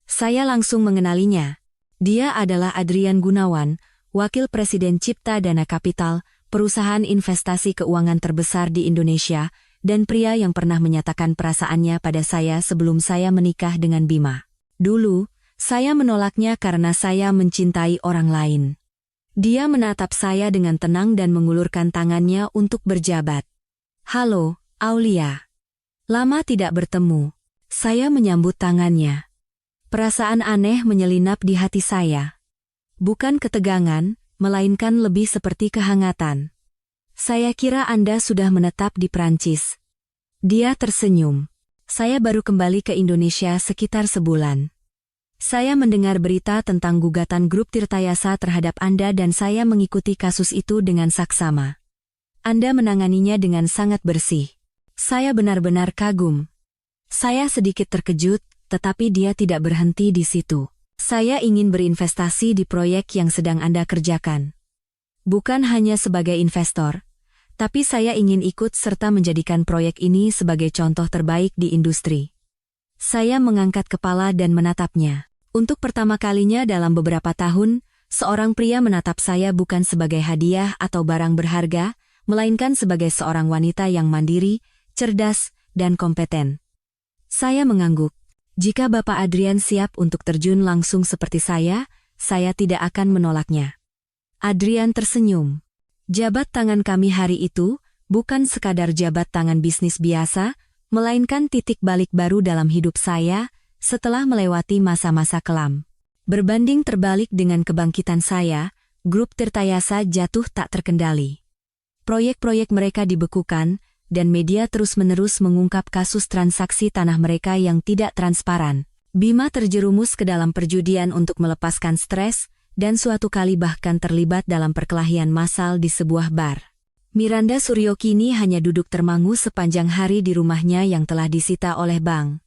Saya langsung mengenalinya. Dia adalah Adrian Gunawan, Wakil Presiden Cipta Dana Capital, perusahaan investasi keuangan terbesar di Indonesia, dan pria yang pernah menyatakan perasaannya pada saya sebelum saya menikah dengan Bima. Dulu, saya menolaknya karena saya mencintai orang lain. Dia menatap saya dengan tenang dan mengulurkan tangannya untuk berjabat. "Halo, Aulia." Lama tidak bertemu. Saya menyambut tangannya. Perasaan aneh menyelinap di hati saya. Bukan ketegangan, melainkan lebih seperti kehangatan. "Saya kira Anda sudah menetap di Prancis." Dia tersenyum. "Saya baru kembali ke Indonesia sekitar sebulan. Saya mendengar berita tentang gugatan grup Tirtayasa terhadap Anda dan saya mengikuti kasus itu dengan saksama. Anda menanganinya dengan sangat bersih. Saya benar-benar kagum." Saya sedikit terkejut, tetapi dia tidak berhenti di situ. "Saya ingin berinvestasi di proyek yang sedang Anda kerjakan. Bukan hanya sebagai investor, tapi saya ingin ikut serta menjadikan proyek ini sebagai contoh terbaik di industri." Saya mengangkat kepala dan menatapnya. Untuk pertama kalinya dalam beberapa tahun, seorang pria menatap saya bukan sebagai hadiah atau barang berharga, melainkan sebagai seorang wanita yang mandiri, cerdas, dan kompeten. Saya mengangguk. Jika Bapak Adrian siap untuk terjun langsung seperti saya tidak akan menolaknya. Adrian tersenyum. Jabat tangan kami hari itu bukan sekadar jabat tangan bisnis biasa, melainkan titik balik baru dalam hidup saya setelah melewati masa-masa kelam. Berbanding terbalik dengan kebangkitan saya, grup Tirtayasa jatuh tak terkendali. Proyek-proyek mereka dibekukan, dan media terus-menerus mengungkap kasus transaksi tanah mereka yang tidak transparan. Bima terjerumus ke dalam perjudian untuk melepaskan stres, dan suatu kali bahkan terlibat dalam perkelahian massal di sebuah bar. Miranda Suryo kini hanya duduk termangu sepanjang hari di rumahnya yang telah disita oleh bank.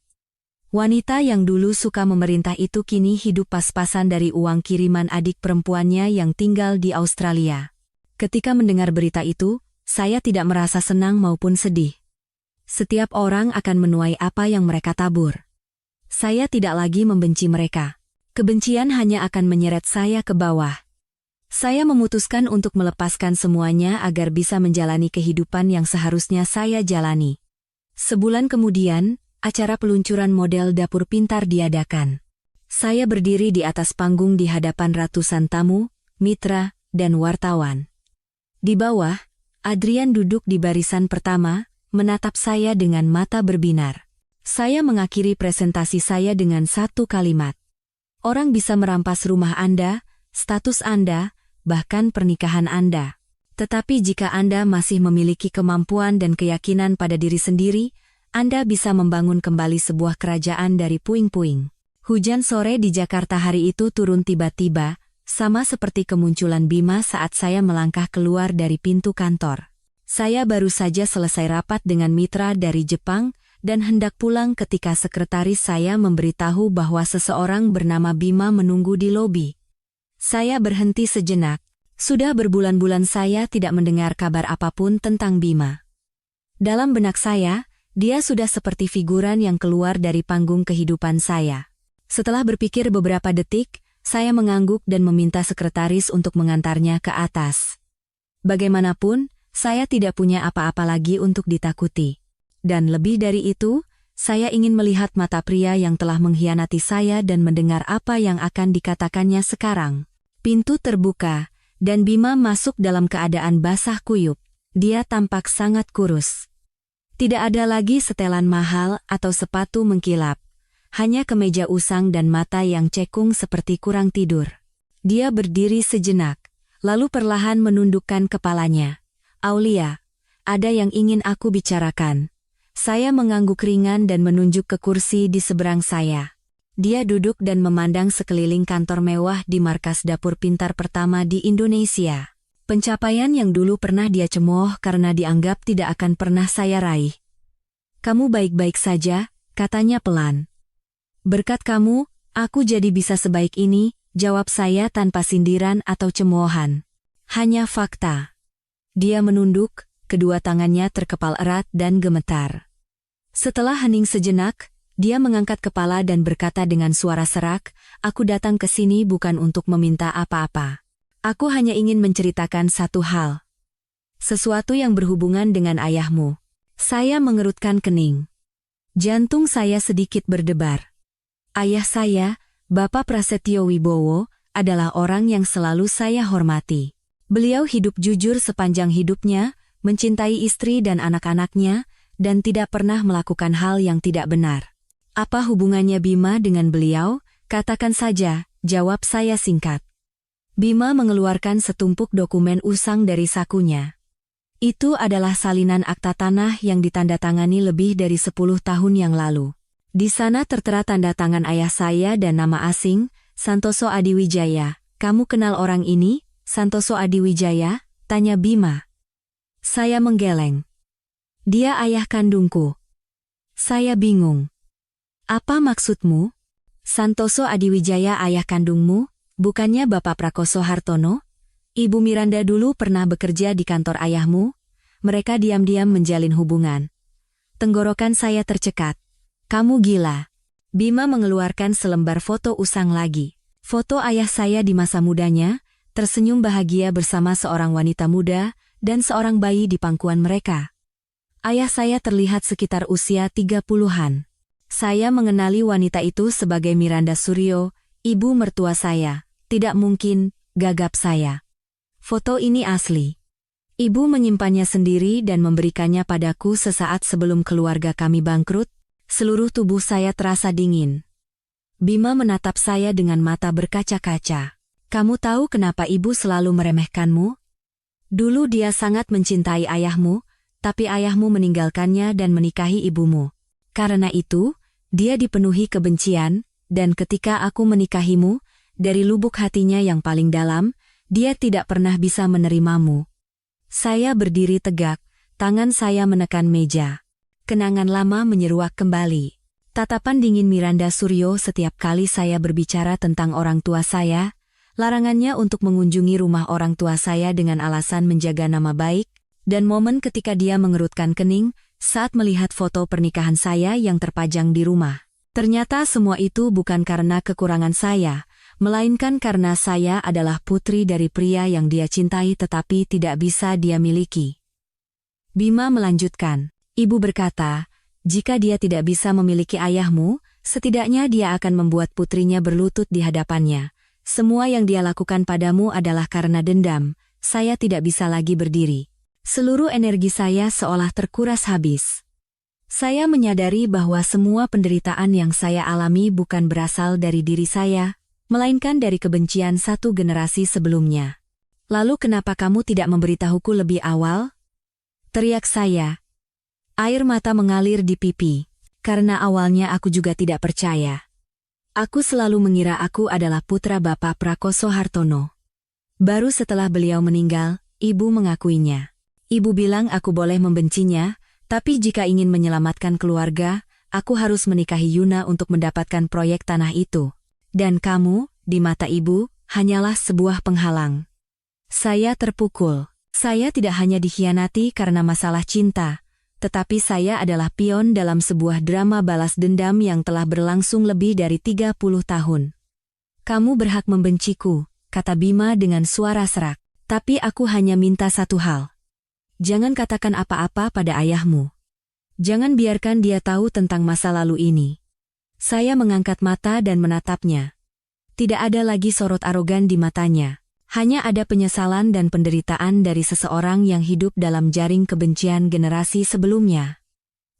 Wanita yang dulu suka memerintah itu kini hidup pas-pasan dari uang kiriman adik perempuannya yang tinggal di Australia. Ketika mendengar berita itu, saya tidak merasa senang maupun sedih. Setiap orang akan menuai apa yang mereka tabur. Saya tidak lagi membenci mereka. Kebencian hanya akan menyeret saya ke bawah. Saya memutuskan untuk melepaskan semuanya agar bisa menjalani kehidupan yang seharusnya saya jalani. Sebulan kemudian, acara peluncuran model dapur pintar diadakan. Saya berdiri di atas panggung di hadapan ratusan tamu, mitra, dan wartawan. Di bawah, Adrian duduk di barisan pertama, menatap saya dengan mata berbinar. Saya mengakhiri presentasi saya dengan satu kalimat. "Orang bisa merampas rumah Anda, status Anda, bahkan pernikahan Anda. Tetapi jika Anda masih memiliki kemampuan dan keyakinan pada diri sendiri, Anda bisa membangun kembali sebuah kerajaan dari puing-puing." Hujan sore di Jakarta hari itu turun tiba-tiba, sama seperti kemunculan Bima saat saya melangkah keluar dari pintu kantor. Saya baru saja selesai rapat dengan mitra dari Jepang, dan hendak pulang ketika sekretaris saya memberitahu bahwa seseorang bernama Bima menunggu di lobi. Saya berhenti sejenak. Sudah berbulan-bulan saya tidak mendengar kabar apapun tentang Bima. Dalam benak saya, dia sudah seperti figuran yang keluar dari panggung kehidupan saya. Setelah berpikir beberapa detik, saya mengangguk dan meminta sekretaris untuk mengantarnya ke atas. Bagaimanapun, saya tidak punya apa-apa lagi untuk ditakuti. Dan lebih dari itu, Saya ingin melihat mata pria yang telah mengkhianati saya dan mendengar apa yang akan dikatakannya sekarang. Pintu terbuka, dan Bima masuk dalam keadaan basah kuyup. Dia tampak sangat kurus. Tidak ada lagi setelan mahal atau sepatu mengkilap. Hanya kemeja usang dan mata yang cekung seperti kurang tidur. Dia berdiri sejenak, lalu perlahan menundukkan kepalanya. Aulia, ada yang ingin aku bicarakan. Saya mengangguk ringan dan menunjuk ke kursi di seberang saya. Dia duduk dan memandang sekeliling kantor mewah di markas dapur pintar pertama di Indonesia. Pencapaian yang dulu pernah dia cemooh karena dianggap tidak akan pernah saya raih. Kamu baik-baik saja, katanya pelan. Berkat kamu, aku jadi bisa sebaik ini, jawab saya tanpa sindiran atau cemoohan. Hanya fakta. Dia menunduk, kedua tangannya terkepal erat dan gemetar. Setelah hening sejenak, dia mengangkat kepala dan berkata dengan suara serak, aku datang ke sini bukan untuk meminta apa-apa. Aku hanya ingin menceritakan satu hal. Sesuatu yang berhubungan dengan ayahmu. Saya mengerutkan kening. Jantung saya sedikit berdebar. Ayah saya, Bapak Prasetyo Wibowo, adalah orang yang selalu saya hormati. Beliau hidup jujur sepanjang hidupnya, mencintai istri dan anak-anaknya, dan tidak pernah melakukan hal yang tidak benar. Apa hubungannya Bima dengan beliau? Katakan saja, jawab saya singkat. Bima mengeluarkan setumpuk dokumen usang dari sakunya. Itu adalah salinan akta tanah yang ditandatangani lebih dari 10 tahun yang lalu. Di sana tertera tanda tangan ayah saya dan nama asing, Santoso Adiwijaya. Kamu kenal orang ini, Santoso Adiwijaya? Tanya Bima. Saya menggeleng. Dia ayah kandungku. Saya bingung. Apa maksudmu? Santoso Adiwijaya ayah kandungmu? Bukannya Bapak Prakoso Hartono? Ibu Miranda dulu pernah bekerja di kantor ayahmu? Mereka diam-diam menjalin hubungan. Tenggorokan saya tercekat. Kamu gila. Bima mengeluarkan selembar foto usang lagi. Foto ayah saya di masa mudanya, tersenyum bahagia bersama seorang wanita muda, dan seorang bayi di pangkuan mereka. Ayah saya terlihat sekitar usia 30-an. Saya mengenali wanita itu sebagai Miranda Suryo, ibu mertua saya. Tidak mungkin, gagap saya. Foto ini asli. Ibu menyimpannya sendiri dan memberikannya padaku sesaat sebelum keluarga kami bangkrut. Seluruh tubuh saya terasa dingin. Bima menatap saya dengan mata berkaca-kaca. Kamu tahu kenapa ibu selalu meremehkanmu? Dulu dia sangat mencintai ayahmu, tapi ayahmu meninggalkannya dan menikahi ibumu. Karena itu, dia dipenuhi kebencian, dan ketika aku menikahimu, dari lubuk hatinya yang paling dalam, dia tidak pernah bisa menerimamu. Saya berdiri tegak, tangan saya menekan meja. Kenangan lama menyeruak kembali. Tatapan dingin Miranda Suryo setiap kali saya berbicara tentang orang tua saya, larangannya untuk mengunjungi rumah orang tua saya dengan alasan menjaga nama baik, dan momen ketika dia mengerutkan kening saat melihat foto pernikahan saya yang terpajang di rumah. Ternyata semua itu bukan karena kekurangan saya, melainkan karena saya adalah putri dari pria yang dia cintai tetapi tidak bisa dia miliki. Bima melanjutkan, ibu berkata, jika dia tidak bisa memiliki ayahmu, setidaknya dia akan membuat putrinya berlutut di hadapannya. Semua yang dia lakukan padamu adalah karena dendam, saya tidak bisa lagi berdiri. Seluruh energi saya seolah terkuras habis. Saya menyadari bahwa semua penderitaan yang saya alami bukan berasal dari diri saya, melainkan dari kebencian satu generasi sebelumnya. Lalu kenapa kamu tidak memberitahuku lebih awal? Teriak saya. Air mata mengalir di pipi, karena awalnya aku juga tidak percaya. Aku selalu mengira aku adalah putra Bapak Prakoso Hartono. Baru setelah beliau meninggal, ibu mengakuinya. Ibu bilang aku boleh membencinya, tapi jika ingin menyelamatkan keluarga, aku harus menikahi Yuna untuk mendapatkan proyek tanah itu. Dan kamu, di mata ibu, hanyalah sebuah penghalang. Saya terpukul. Saya tidak hanya dikhianati karena masalah cinta, tetapi saya adalah pion dalam sebuah drama balas dendam yang telah berlangsung lebih dari 30 tahun. Kamu berhak membenciku, kata Bima dengan suara serak. Tapi aku hanya minta satu hal. Jangan katakan apa-apa pada ayahmu. Jangan biarkan dia tahu tentang masa lalu ini. Saya mengangkat mata dan menatapnya. Tidak ada lagi sorot arogan di matanya. Hanya ada penyesalan dan penderitaan dari seseorang yang hidup dalam jaring kebencian generasi sebelumnya.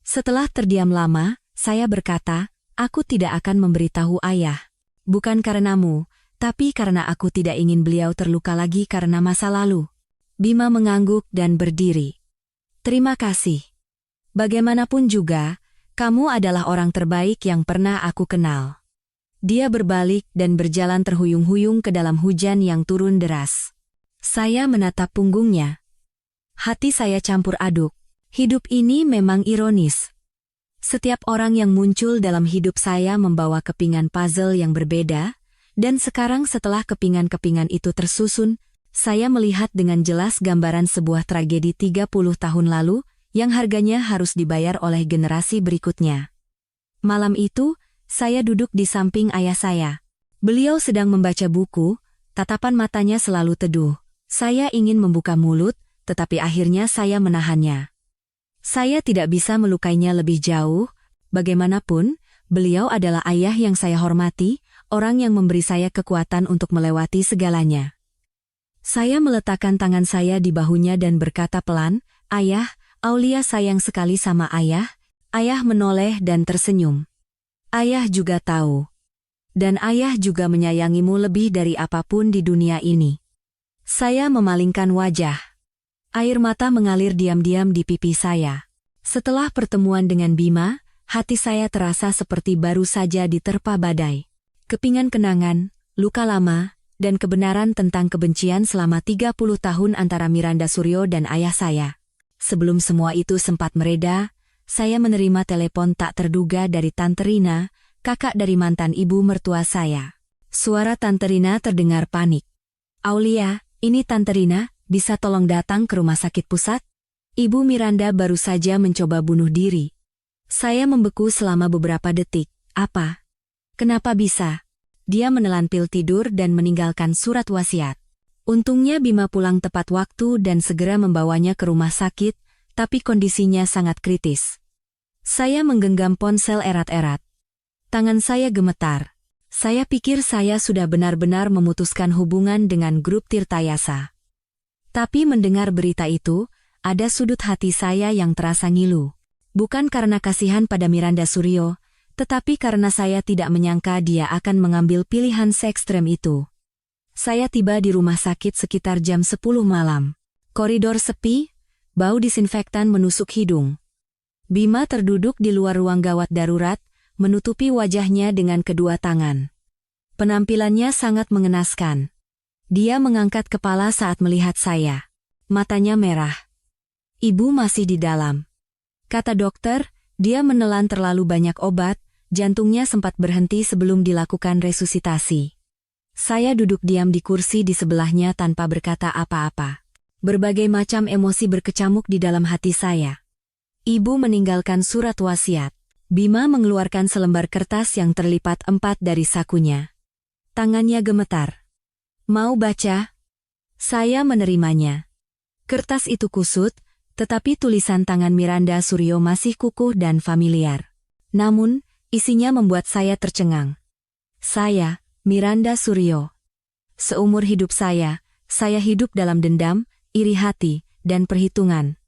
Setelah terdiam lama, saya berkata, aku tidak akan memberitahu ayah. Bukan karenamu, tapi karena aku tidak ingin beliau terluka lagi karena masa lalu. Bima mengangguk dan berdiri. Terima kasih. Bagaimanapun juga, kamu adalah orang terbaik yang pernah aku kenal. Dia berbalik dan berjalan terhuyung-huyung ke dalam hujan yang turun deras. Saya menatap punggungnya. Hati saya campur aduk. Hidup ini memang ironis. Setiap orang yang muncul dalam hidup saya membawa kepingan puzzle yang berbeda, dan sekarang setelah kepingan-kepingan itu tersusun, saya melihat dengan jelas gambaran sebuah tragedi 30 tahun lalu yang harganya harus dibayar oleh generasi berikutnya. Malam itu, saya duduk di samping ayah saya. Beliau sedang membaca buku, tatapan matanya selalu teduh. Saya ingin membuka mulut, tetapi akhirnya saya menahannya. Saya tidak bisa melukainya lebih jauh, bagaimanapun, beliau adalah ayah yang saya hormati, orang yang memberi saya kekuatan untuk melewati segalanya. Saya meletakkan tangan saya di bahunya dan berkata pelan, "Ayah, Aulia sayang sekali sama ayah." Ayah menoleh dan tersenyum. Ayah juga tahu. Dan ayah juga menyayangimu lebih dari apapun di dunia ini. Saya memalingkan wajah. Air mata mengalir diam-diam di pipi saya. Setelah pertemuan dengan Bima, hati saya terasa seperti baru saja diterpa badai. Kepingan kenangan, luka lama, dan kebenaran tentang kebencian selama 30 tahun antara Miranda Suryo dan ayah saya. Sebelum semua itu sempat mereda, saya menerima telepon tak terduga dari Tante Rina, kakak dari mantan ibu mertua saya. Suara Tante Rina terdengar panik. "Aulia, ini Tante Rina, bisa tolong datang ke rumah sakit pusat? Ibu Miranda baru saja mencoba bunuh diri." Saya membeku selama beberapa detik. "Apa? Kenapa bisa?" Dia menelan pil tidur dan meninggalkan surat wasiat. Untungnya Bima pulang tepat waktu dan segera membawanya ke rumah sakit, tapi kondisinya sangat kritis. Saya menggenggam ponsel erat-erat. Tangan saya gemetar. Saya pikir saya sudah benar-benar memutuskan hubungan dengan grup Tirtayasa. Tapi mendengar berita itu, ada sudut hati saya yang terasa ngilu. Bukan karena kasihan pada Miranda Suryo, tetapi karena saya tidak menyangka dia akan mengambil pilihan se-ekstrem itu. Saya tiba di rumah sakit sekitar jam 10 malam. Koridor sepi, bau disinfektan menusuk hidung. Bima terduduk di luar ruang gawat darurat, menutupi wajahnya dengan kedua tangan. Penampilannya sangat mengenaskan. Dia mengangkat kepala saat melihat saya. Matanya merah. "Ibu masih di dalam," kata dokter. Dia menelan terlalu banyak obat, jantungnya sempat berhenti sebelum dilakukan resusitasi. Saya duduk diam di kursi di sebelahnya tanpa berkata apa-apa. Berbagai macam emosi berkecamuk di dalam hati saya. Ibu meninggalkan surat wasiat. Bima mengeluarkan selembar kertas yang terlipat 4 dari sakunya. Tangannya gemetar. "Mau baca?" Saya menerimanya. Kertas itu kusut, tetapi tulisan tangan Miranda Suryo masih kukuh dan familiar. Namun, isinya membuat saya tercengang. Saya, Miranda Suryo. Seumur hidup saya hidup dalam dendam, iri hati, dan perhitungan.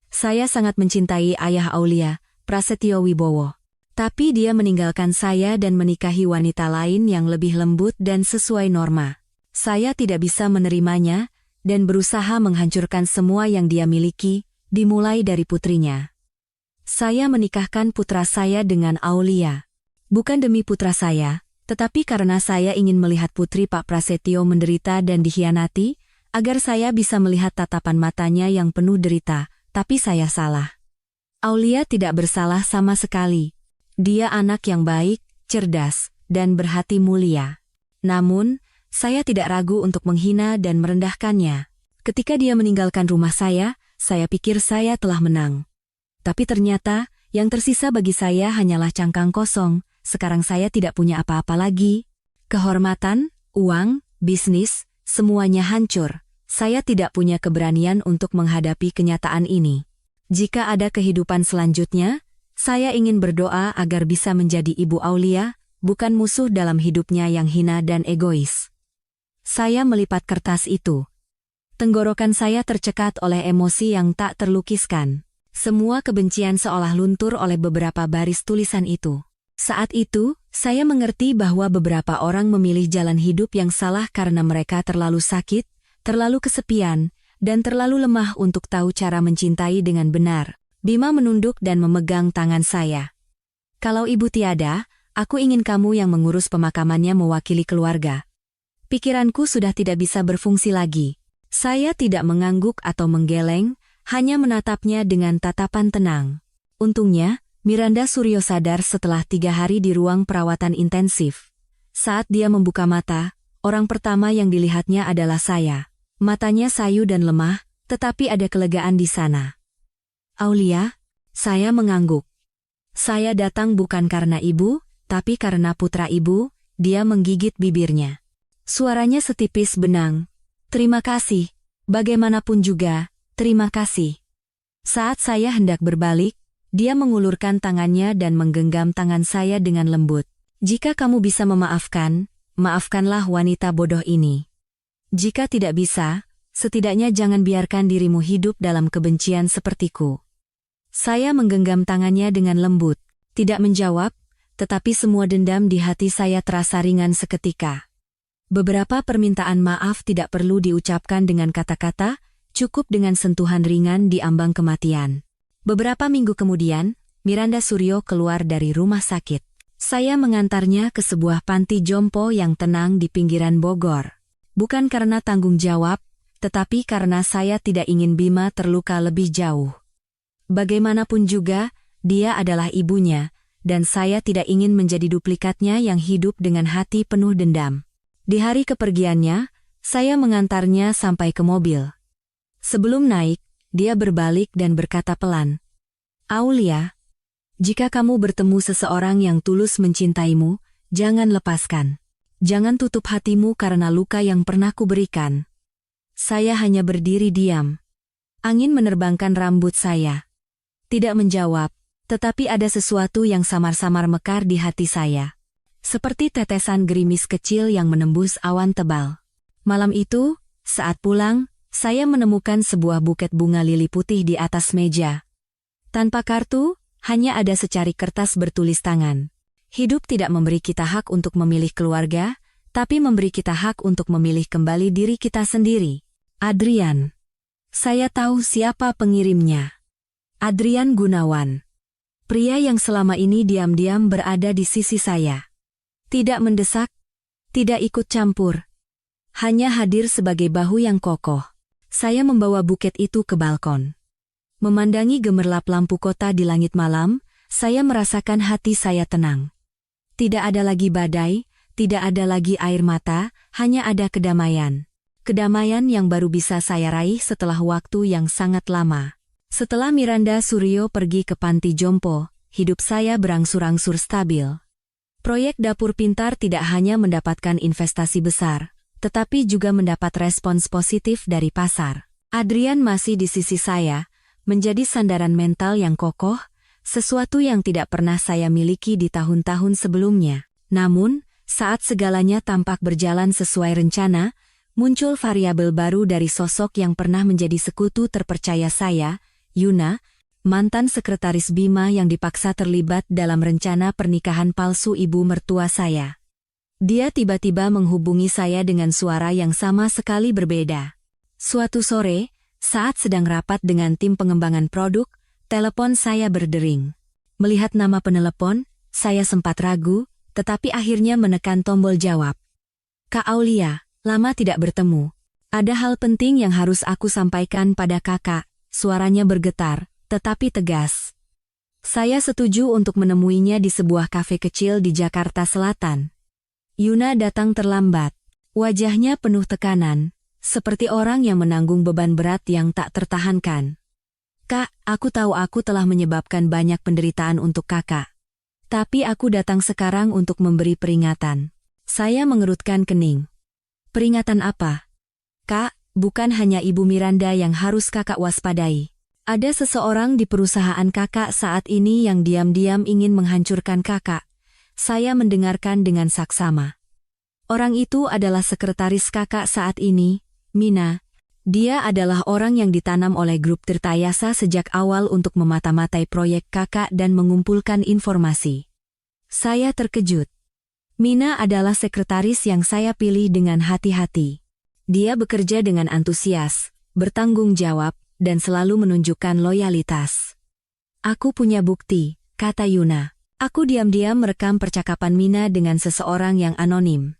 Saya sangat mencintai ayah Aulia, Prasetyo Wibowo. Tapi dia meninggalkan saya dan menikahi wanita lain yang lebih lembut dan sesuai norma. Saya tidak bisa menerimanya, dan berusaha menghancurkan semua yang dia miliki, dimulai dari putrinya. Saya menikahkan putra saya dengan Aulia. Bukan demi putra saya, tetapi karena saya ingin melihat putri Pak Prasetyo menderita dan dikhianati, agar saya bisa melihat tatapan matanya yang penuh derita, tapi saya salah. Aulia tidak bersalah sama sekali. Dia anak yang baik, cerdas, dan berhati mulia. Namun, saya tidak ragu untuk menghina dan merendahkannya. Ketika dia meninggalkan rumah saya pikir saya telah menang. Tapi ternyata, yang tersisa bagi saya hanyalah cangkang kosong. Sekarang saya tidak punya apa-apa lagi. Kehormatan, uang, bisnis, semuanya hancur. Saya tidak punya keberanian untuk menghadapi kenyataan ini. Jika ada kehidupan selanjutnya, saya ingin berdoa agar bisa menjadi Ibu Aulia, bukan musuh dalam hidupnya yang hina dan egois. Saya melipat kertas itu. Tenggorokan saya tercekat oleh emosi yang tak terlukiskan. Semua kebencian seolah luntur oleh beberapa baris tulisan itu. Saat itu, saya mengerti bahwa beberapa orang memilih jalan hidup yang salah karena mereka terlalu sakit, terlalu kesepian, dan terlalu lemah untuk tahu cara mencintai dengan benar. Bima menunduk dan memegang tangan saya. Kalau ibu tiada, aku ingin kamu yang mengurus pemakamannya mewakili keluarga. Pikiranku sudah tidak bisa berfungsi lagi. Saya tidak mengangguk atau menggeleng, hanya menatapnya dengan tatapan tenang. Untungnya, Miranda Suryo sadar setelah 3 hari di ruang perawatan intensif. Saat dia membuka mata, orang pertama yang dilihatnya adalah saya. Matanya sayu dan lemah, tetapi ada kelegaan di sana. Aulia, saya mengangguk. Saya datang bukan karena ibu, tapi karena putra ibu, dia menggigit bibirnya. Suaranya setipis benang. Terima kasih, bagaimanapun juga, terima kasih. Saat saya hendak berbalik, dia mengulurkan tangannya dan menggenggam tangan saya dengan lembut. Jika kamu bisa memaafkan, maafkanlah wanita bodoh ini. Jika tidak bisa, setidaknya jangan biarkan dirimu hidup dalam kebencian sepertiku. Saya menggenggam tangannya dengan lembut, tidak menjawab, tetapi semua dendam di hati saya terasa ringan seketika. Beberapa permintaan maaf tidak perlu diucapkan dengan kata-kata, cukup dengan sentuhan ringan di ambang kematian. Beberapa minggu kemudian, Miranda Suryo keluar dari rumah sakit. Saya mengantarnya ke sebuah panti jompo yang tenang di pinggiran Bogor. Bukan karena tanggung jawab, tetapi karena saya tidak ingin Bima terluka lebih jauh. Bagaimanapun juga, dia adalah ibunya, dan saya tidak ingin menjadi duplikatnya yang hidup dengan hati penuh dendam. Di hari kepergiannya, saya mengantarnya sampai ke mobil. Sebelum naik, dia berbalik dan berkata pelan, Aulia, jika kamu bertemu seseorang yang tulus mencintaimu, jangan lepaskan. Jangan tutup hatimu karena luka yang pernah kuberikan. Saya hanya berdiri diam. Angin menerbangkan rambut saya. Tidak menjawab, tetapi ada sesuatu yang samar-samar mekar di hati saya. Seperti tetesan gerimis kecil yang menembus awan tebal. Malam itu, saat pulang, saya menemukan sebuah buket bunga lili putih di atas meja. Tanpa kartu, hanya ada secari kertas bertulis tangan. Hidup tidak memberi kita hak untuk memilih keluarga, tapi memberi kita hak untuk memilih kembali diri kita sendiri. Adrian. Saya tahu siapa pengirimnya. Adrian Gunawan. Pria yang selama ini diam-diam berada di sisi saya. Tidak mendesak, tidak ikut campur. Hanya hadir sebagai bahu yang kokoh. Saya membawa buket itu ke balkon. Memandangi gemerlap lampu kota di langit malam, saya merasakan hati saya tenang. Tidak ada lagi badai, tidak ada lagi air mata, hanya ada kedamaian. Kedamaian yang baru bisa saya raih setelah waktu yang sangat lama. Setelah Miranda Suryo pergi ke panti jompo, hidup saya berangsur-angsur stabil. Proyek dapur pintar tidak hanya mendapatkan investasi besar, tetapi juga mendapat respons positif dari pasar. Adrian masih di sisi saya, menjadi sandaran mental yang kokoh, sesuatu yang tidak pernah saya miliki di tahun-tahun sebelumnya. Namun, saat segalanya tampak berjalan sesuai rencana, muncul variabel baru dari sosok yang pernah menjadi sekutu terpercaya saya, Yuna, mantan sekretaris Bima yang dipaksa terlibat dalam rencana pernikahan palsu ibu mertua saya. Dia tiba-tiba menghubungi saya dengan suara yang sama sekali berbeda. Suatu sore, saat sedang rapat dengan tim pengembangan produk, telepon saya berdering. Melihat nama penelepon, saya sempat ragu, tetapi akhirnya menekan tombol jawab. Kak Aulia, lama tidak bertemu. Ada hal penting yang harus aku sampaikan pada kakak. Suaranya bergetar, tetapi tegas. Saya setuju untuk menemuinya di sebuah kafe kecil di Jakarta Selatan. Yuna datang terlambat. Wajahnya penuh tekanan, seperti orang yang menanggung beban berat yang tak tertahankan. Kak, aku tahu aku telah menyebabkan banyak penderitaan untuk kakak. Tapi aku datang sekarang untuk memberi peringatan. Saya mengerutkan kening. Peringatan apa? Kak, bukan hanya Ibu Miranda yang harus kakak waspadai. Ada seseorang di perusahaan kakak saat ini yang diam-diam ingin menghancurkan kakak. Saya mendengarkan dengan saksama. Orang itu adalah sekretaris kakak saat ini, Mina. Dia adalah orang yang ditanam oleh grup Tirtayasa sejak awal untuk memata-matai proyek kakak dan mengumpulkan informasi. Saya terkejut. Mina adalah sekretaris yang saya pilih dengan hati-hati. Dia bekerja dengan antusias, bertanggung jawab, dan selalu menunjukkan loyalitas. Aku punya bukti, kata Yuna. Aku diam-diam merekam percakapan Mina dengan seseorang yang anonim.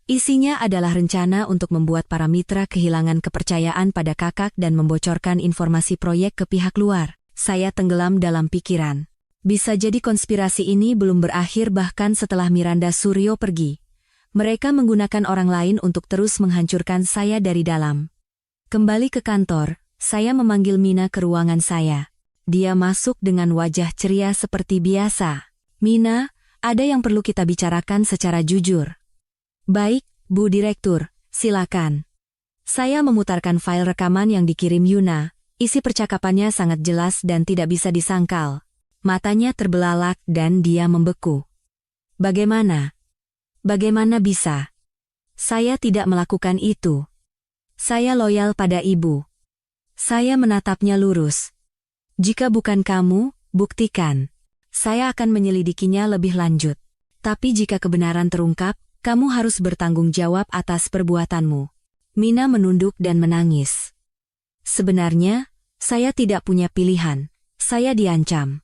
Isinya adalah rencana untuk membuat para mitra kehilangan kepercayaan pada kakak dan membocorkan informasi proyek ke pihak luar. Saya tenggelam dalam pikiran. Bisa jadi konspirasi ini belum berakhir bahkan setelah Miranda Suryo pergi. Mereka menggunakan orang lain untuk terus menghancurkan saya dari dalam. Kembali ke kantor, saya memanggil Mina ke ruangan saya. Dia masuk dengan wajah ceria seperti biasa. Mina, ada yang perlu kita bicarakan secara jujur. Baik, Bu Direktur, silakan. Saya memutarkan file rekaman yang dikirim Yuna. Isi percakapannya sangat jelas dan tidak bisa disangkal. Matanya terbelalak dan dia membeku. Bagaimana? Bagaimana bisa? Saya tidak melakukan itu. Saya loyal pada ibu. Saya menatapnya lurus. Jika bukan kamu, buktikan. Saya akan menyelidikinya lebih lanjut. Tapi jika kebenaran terungkap, kamu harus bertanggung jawab atas perbuatanmu. Mina menunduk dan menangis. Sebenarnya, saya tidak punya pilihan. Saya diancam.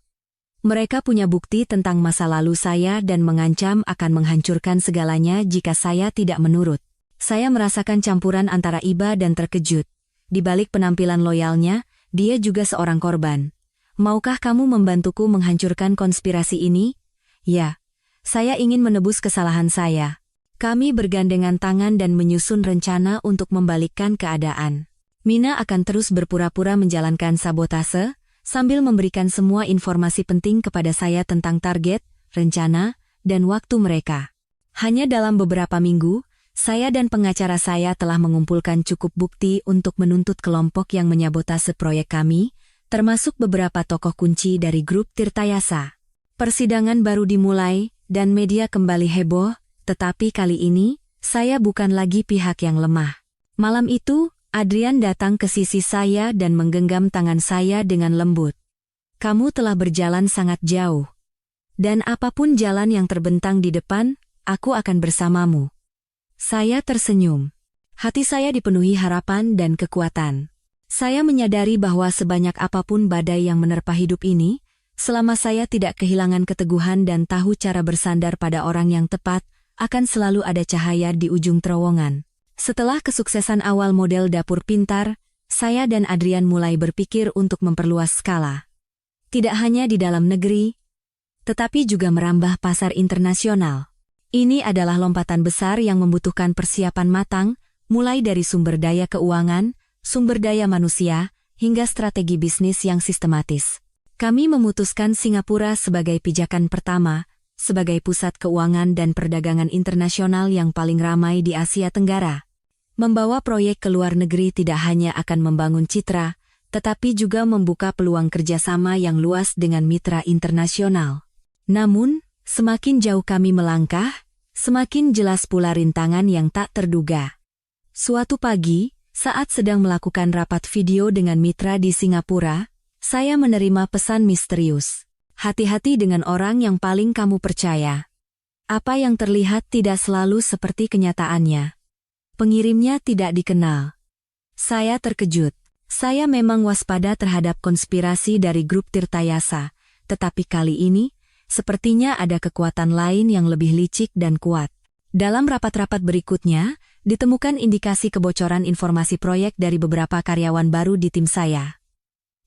Mereka punya bukti tentang masa lalu saya dan mengancam akan menghancurkan segalanya jika saya tidak menurut. Saya merasakan campuran antara iba dan terkejut. Di balik penampilan loyalnya, dia juga seorang korban. Maukah kamu membantuku menghancurkan konspirasi ini? Ya, saya ingin menebus kesalahan saya. Kami bergandengan tangan dan menyusun rencana untuk membalikkan keadaan. Mina akan terus berpura-pura menjalankan sabotase, sambil memberikan semua informasi penting kepada saya tentang target, rencana, dan waktu mereka. Hanya dalam beberapa minggu, saya dan pengacara saya telah mengumpulkan cukup bukti untuk menuntut kelompok yang menyabotase proyek kami, termasuk beberapa tokoh kunci dari grup Tirtayasa. Persidangan baru dimulai, dan media kembali heboh, tetapi kali ini, saya bukan lagi pihak yang lemah. Malam itu, Adrian datang ke sisi saya dan menggenggam tangan saya dengan lembut. Kamu telah berjalan sangat jauh. Dan apapun jalan yang terbentang di depan, aku akan bersamamu. Saya tersenyum. Hati saya dipenuhi harapan dan kekuatan. Saya menyadari bahwa sebanyak apapun badai yang menerpa hidup ini, selama saya tidak kehilangan keteguhan dan tahu cara bersandar pada orang yang tepat, akan selalu ada cahaya di ujung terowongan. Setelah kesuksesan awal model dapur pintar, saya dan Adrian mulai berpikir untuk memperluas skala. Tidak hanya di dalam negeri, tetapi juga merambah pasar internasional. Ini adalah lompatan besar yang membutuhkan persiapan matang, mulai dari sumber daya keuangan, sumber daya manusia, hingga strategi bisnis yang sistematis. Kami memutuskan Singapura sebagai pijakan pertama, sebagai pusat keuangan dan perdagangan internasional yang paling ramai di Asia Tenggara. Membawa proyek ke luar negeri tidak hanya akan membangun citra, tetapi juga membuka peluang kerjasama yang luas dengan mitra internasional. Namun, semakin jauh kami melangkah, semakin jelas pula rintangan yang tak terduga. Suatu pagi, saat sedang melakukan rapat video dengan mitra di Singapura, saya menerima pesan misterius. Hati-hati dengan orang yang paling kamu percaya. Apa yang terlihat tidak selalu seperti kenyataannya. Pengirimnya tidak dikenal. Saya terkejut. Saya memang waspada terhadap konspirasi dari grup Tirtayasa, tetapi kali ini, sepertinya ada kekuatan lain yang lebih licik dan kuat. Dalam rapat-rapat berikutnya, ditemukan indikasi kebocoran informasi proyek dari beberapa karyawan baru di tim saya.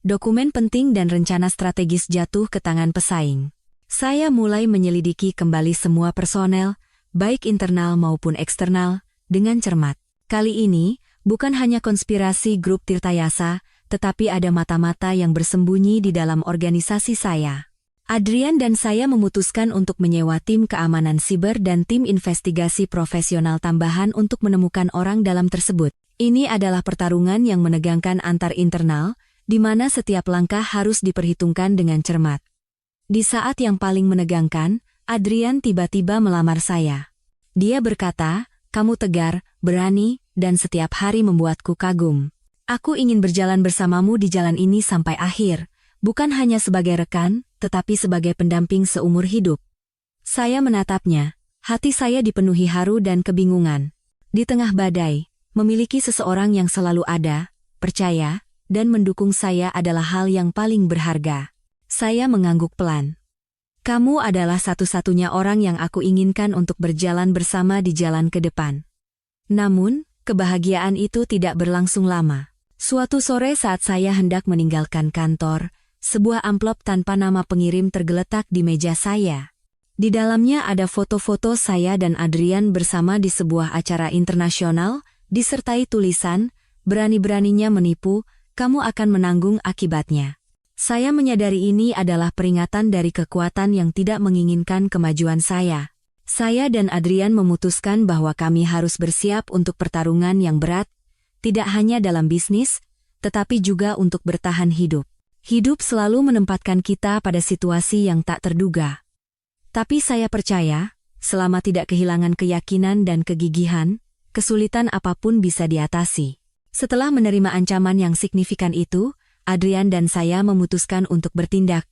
Dokumen penting dan rencana strategis jatuh ke tangan pesaing. Saya mulai menyelidiki kembali semua personel, baik internal maupun eksternal, dengan cermat. Kali ini, bukan hanya konspirasi grup Tirtayasa, tetapi ada mata-mata yang bersembunyi di dalam organisasi saya. Adrian dan saya memutuskan untuk menyewa tim keamanan siber dan tim investigasi profesional tambahan untuk menemukan orang dalam tersebut. Ini adalah pertarungan yang menegangkan antar internal, di mana setiap langkah harus diperhitungkan dengan cermat. Di saat yang paling menegangkan, Adrian tiba-tiba melamar saya. Dia berkata, "Kamu tegar, berani, dan setiap hari membuatku kagum. Aku ingin berjalan bersamamu di jalan ini sampai akhir, bukan hanya sebagai rekan, tetapi sebagai pendamping seumur hidup." Saya menatapnya, hati saya dipenuhi haru dan kebingungan. Di tengah badai, memiliki seseorang yang selalu ada, percaya, dan mendukung saya adalah hal yang paling berharga. Saya mengangguk pelan. "Kamu adalah satu-satunya orang yang aku inginkan untuk berjalan bersama di jalan ke depan." Namun, kebahagiaan itu tidak berlangsung lama. Suatu sore saat saya hendak meninggalkan kantor, sebuah amplop tanpa nama pengirim tergeletak di meja saya. Di dalamnya ada foto-foto saya dan Adrian bersama di sebuah acara internasional, disertai tulisan, "Berani-beraninya menipu, kamu akan menanggung akibatnya." Saya menyadari ini adalah peringatan dari kekuatan yang tidak menginginkan kemajuan saya. Saya dan Adrian memutuskan bahwa kami harus bersiap untuk pertarungan yang berat, tidak hanya dalam bisnis, tetapi juga untuk bertahan hidup. Hidup selalu menempatkan kita pada situasi yang tak terduga. Tapi saya percaya, selama tidak kehilangan keyakinan dan kegigihan, kesulitan apapun bisa diatasi. Setelah menerima ancaman yang signifikan itu, Adrian dan saya memutuskan untuk bertindak.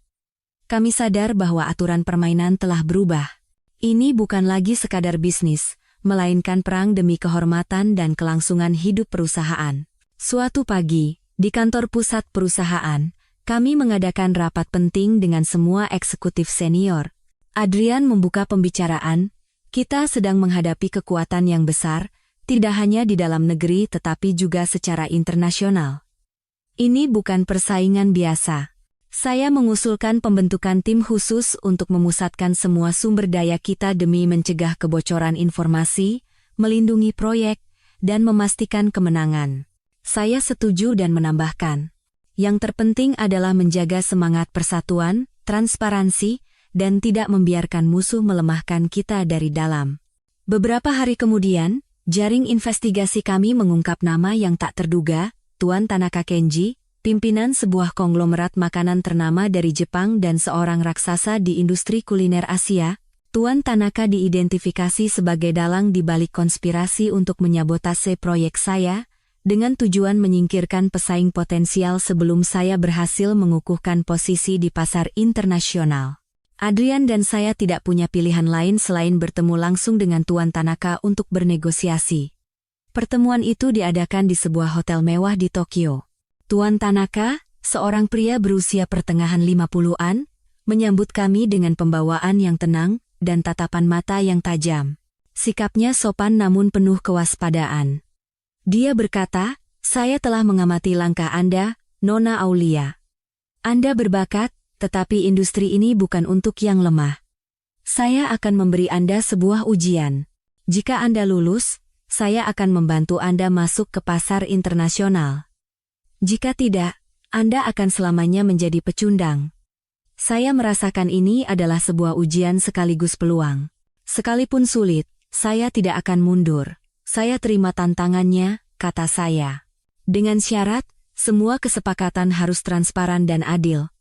Kami sadar bahwa aturan permainan telah berubah. Ini bukan lagi sekadar bisnis, melainkan perang demi kehormatan dan kelangsungan hidup perusahaan. Suatu pagi, di kantor pusat perusahaan, kami mengadakan rapat penting dengan semua eksekutif senior. Adrian membuka pembicaraan, "Kita sedang menghadapi kekuatan yang besar, tidak hanya di dalam negeri tetapi juga secara internasional. Ini bukan persaingan biasa. Saya mengusulkan pembentukan tim khusus untuk memusatkan semua sumber daya kita demi mencegah kebocoran informasi, melindungi proyek, dan memastikan kemenangan." Saya setuju dan menambahkan, "Yang terpenting adalah menjaga semangat persatuan, transparansi, dan tidak membiarkan musuh melemahkan kita dari dalam." Beberapa hari kemudian, jaring investigasi kami mengungkap nama yang tak terduga, Tuan Tanaka Kenji, pimpinan sebuah konglomerat makanan ternama dari Jepang dan seorang raksasa di industri kuliner Asia. Tuan Tanaka diidentifikasi sebagai dalang di balik konspirasi untuk menyabotase proyek saya, dengan tujuan menyingkirkan pesaing potensial sebelum saya berhasil mengukuhkan posisi di pasar internasional. Adrian dan saya tidak punya pilihan lain selain bertemu langsung dengan Tuan Tanaka untuk bernegosiasi. Pertemuan itu diadakan di sebuah hotel mewah di Tokyo. Tuan Tanaka, seorang pria berusia pertengahan 50-an, menyambut kami dengan pembawaan yang tenang dan tatapan mata yang tajam. Sikapnya sopan namun penuh kewaspadaan. Dia berkata, "Saya telah mengamati langkah Anda, Nona Aulia. Anda berbakat, tetapi industri ini bukan untuk yang lemah. Saya akan memberi Anda sebuah ujian. Jika Anda lulus, saya akan membantu Anda masuk ke pasar internasional. Jika tidak, Anda akan selamanya menjadi pecundang." Saya merasakan ini adalah sebuah ujian sekaligus peluang. Sekalipun sulit, saya tidak akan mundur. "Saya terima tantangannya," kata saya. "Dengan syarat, semua kesepakatan harus transparan dan adil."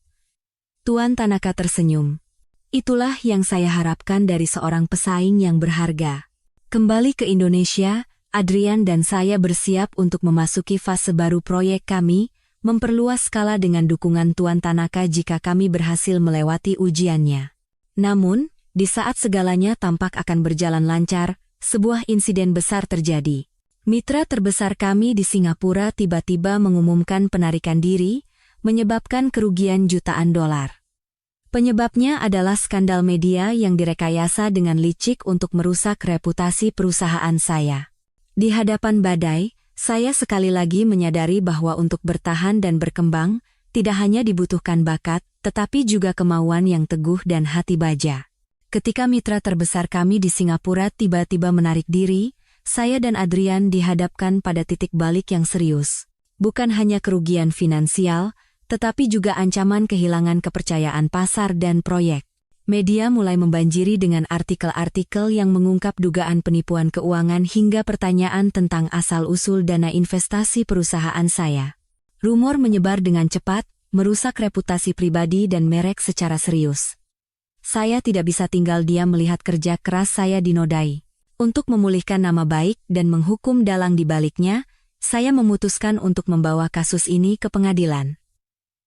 Tuan Tanaka tersenyum. "Itulah yang saya harapkan dari seorang pesaing yang berharga." Kembali ke Indonesia, Adrian dan saya bersiap untuk memasuki fase baru proyek kami, memperluas skala dengan dukungan Tuan Tanaka jika kami berhasil melewati ujiannya. Namun, di saat segalanya tampak akan berjalan lancar, sebuah insiden besar terjadi. Mitra terbesar kami di Singapura tiba-tiba mengumumkan penarikan diri, menyebabkan kerugian jutaan dolar. Penyebabnya adalah skandal media yang direkayasa dengan licik untuk merusak reputasi perusahaan saya. Di hadapan badai, saya sekali lagi menyadari bahwa untuk bertahan dan berkembang, tidak hanya dibutuhkan bakat, tetapi juga kemauan yang teguh dan hati baja. Ketika mitra terbesar kami di Singapura tiba-tiba menarik diri, saya dan Adrian dihadapkan pada titik balik yang serius. Bukan hanya kerugian finansial, tetapi juga ancaman kehilangan kepercayaan pasar dan proyek. Media mulai membanjiri dengan artikel-artikel yang mengungkap dugaan penipuan keuangan hingga pertanyaan tentang asal-usul dana investasi perusahaan saya. Rumor menyebar dengan cepat, merusak reputasi pribadi dan merek secara serius. Saya tidak bisa tinggal diam melihat kerja keras saya dinodai. Untuk memulihkan nama baik dan menghukum dalang di baliknya, saya memutuskan untuk membawa kasus ini ke pengadilan.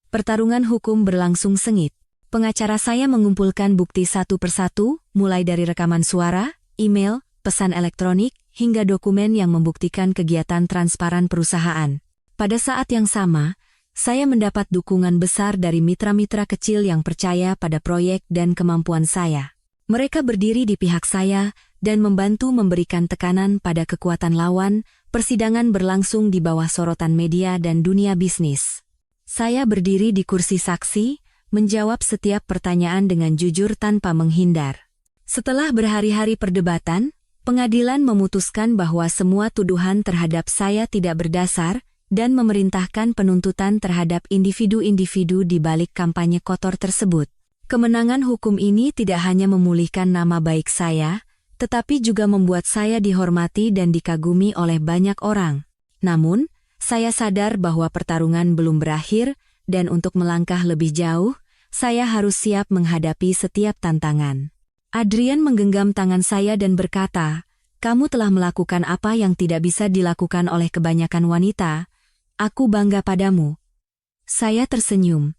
Pertarungan hukum berlangsung sengit. Pengacara saya mengumpulkan bukti satu persatu, mulai dari rekaman suara, email, pesan elektronik, hingga dokumen yang membuktikan kegiatan transparan perusahaan. Pada saat yang sama, saya mendapat dukungan besar dari mitra-mitra kecil yang percaya pada proyek dan kemampuan saya. Mereka berdiri di pihak saya dan membantu memberikan tekanan pada kekuatan lawan. Persidangan berlangsung di bawah sorotan media dan dunia bisnis. Saya berdiri di kursi saksi, menjawab setiap pertanyaan dengan jujur tanpa menghindar. Setelah berhari-hari perdebatan, pengadilan memutuskan bahwa semua tuduhan terhadap saya tidak berdasar dan memerintahkan penuntutan terhadap individu-individu di balik kampanye kotor tersebut. Kemenangan hukum ini tidak hanya memulihkan nama baik saya, tetapi juga membuat saya dihormati dan dikagumi oleh banyak orang. Namun, saya sadar bahwa pertarungan belum berakhir, dan untuk melangkah lebih jauh, saya harus siap menghadapi setiap tantangan. Adrian menggenggam tangan saya dan berkata, "Kamu telah melakukan apa yang tidak bisa dilakukan oleh kebanyakan wanita. Aku bangga padamu." Saya tersenyum.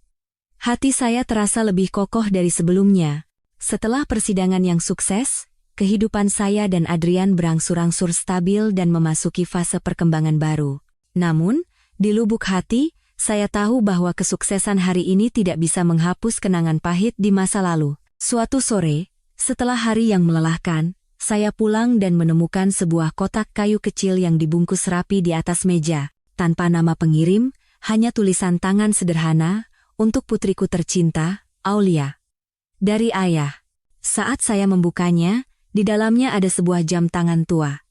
Hati saya terasa lebih kokoh dari sebelumnya. Setelah persidangan yang sukses, kehidupan saya dan Adrian berangsur-angsur stabil dan memasuki fase perkembangan baru. Namun, di lubuk hati, saya tahu bahwa kesuksesan hari ini tidak bisa menghapus kenangan pahit di masa lalu. Suatu sore, setelah hari yang melelahkan, saya pulang dan menemukan sebuah kotak kayu kecil yang dibungkus rapi di atas meja. Tanpa nama pengirim, hanya tulisan tangan sederhana, "Untuk putriku tercinta, Aulia." Dari ayah. Saat saya membukanya, di dalamnya ada sebuah jam tangan tua.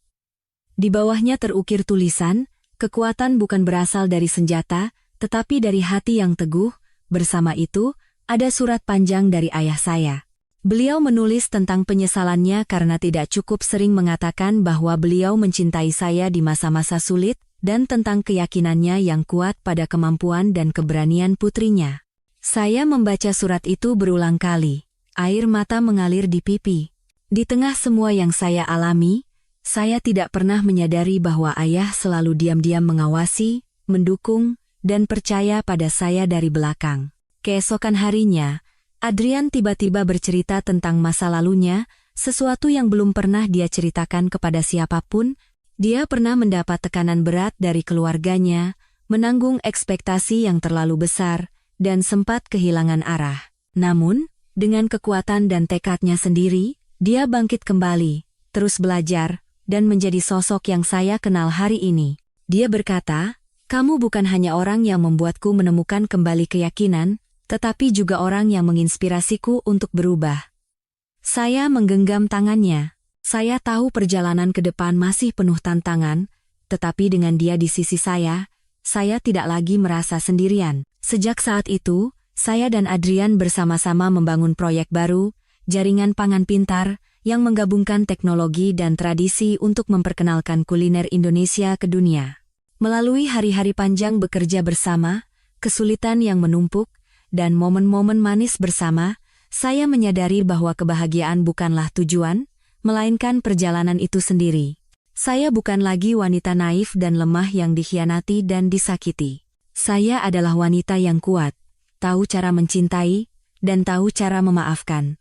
Di bawahnya terukir tulisan, "Kekuatan bukan berasal dari senjata, tetapi dari hati yang teguh." Bersama itu, ada surat panjang dari ayah saya. Beliau menulis tentang penyesalannya karena tidak cukup sering mengatakan bahwa beliau mencintai saya di masa-masa sulit, dan tentang keyakinannya yang kuat pada kemampuan dan keberanian putrinya. Saya membaca surat itu berulang kali. Air mata mengalir di pipi. Di tengah semua yang saya alami, saya tidak pernah menyadari bahwa ayah selalu diam-diam mengawasi, mendukung, dan percaya pada saya dari belakang. Keesokan harinya, Adrian tiba-tiba bercerita tentang masa lalunya, sesuatu yang belum pernah dia ceritakan kepada siapapun. Dia pernah mendapat tekanan berat dari keluarganya, menanggung ekspektasi yang terlalu besar, dan sempat kehilangan arah. Namun, dengan kekuatan dan tekadnya sendiri, dia bangkit kembali, terus belajar, dan menjadi sosok yang saya kenal hari ini. Dia berkata, "Kamu bukan hanya orang yang membuatku menemukan kembali keyakinan, tetapi juga orang yang menginspirasiku untuk berubah." Saya menggenggam tangannya. Saya tahu perjalanan ke depan masih penuh tantangan, tetapi dengan dia di sisi saya tidak lagi merasa sendirian. Sejak saat itu, saya dan Adrian bersama-sama membangun proyek baru, Jaringan Pangan Pintar, yang menggabungkan teknologi dan tradisi untuk memperkenalkan kuliner Indonesia ke dunia. Melalui hari-hari panjang bekerja bersama, kesulitan yang menumpuk, dan momen-momen manis bersama, saya menyadari bahwa kebahagiaan bukanlah tujuan, melainkan perjalanan itu sendiri. Saya bukan lagi wanita naif dan lemah yang dikhianati dan disakiti. Saya adalah wanita yang kuat, tahu cara mencintai, dan tahu cara memaafkan.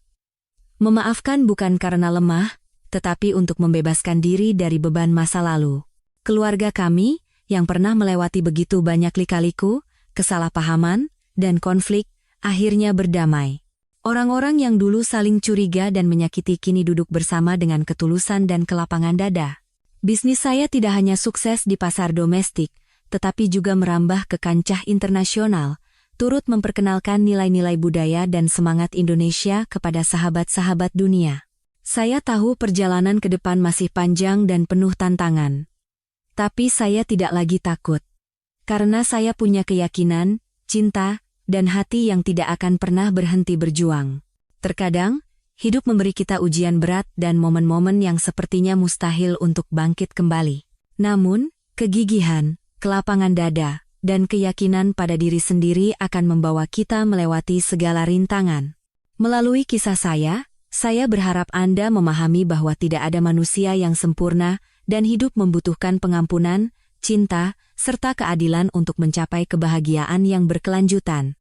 Memaafkan bukan karena lemah, tetapi untuk membebaskan diri dari beban masa lalu. Keluarga kami, yang pernah melewati begitu banyak lika-liku, kesalahpahaman, dan konflik, akhirnya berdamai. Orang-orang yang dulu saling curiga dan menyakiti kini duduk bersama dengan ketulusan dan kelapangan dada. Bisnis saya tidak hanya sukses di pasar domestik, tetapi juga merambah ke kancah internasional, turut memperkenalkan nilai-nilai budaya dan semangat Indonesia kepada sahabat-sahabat dunia. Saya tahu perjalanan ke depan masih panjang dan penuh tantangan. Tapi saya tidak lagi takut. Karena saya punya keyakinan, cinta, dan hati yang tidak akan pernah berhenti berjuang. Terkadang, hidup memberi kita ujian berat dan momen-momen yang sepertinya mustahil untuk bangkit kembali. Namun, kegigihan, kelapangan dada, dan keyakinan pada diri sendiri akan membawa kita melewati segala rintangan. Melalui kisah saya berharap Anda memahami bahwa tidak ada manusia yang sempurna dan hidup membutuhkan pengampunan, cinta, serta keadilan untuk mencapai kebahagiaan yang berkelanjutan.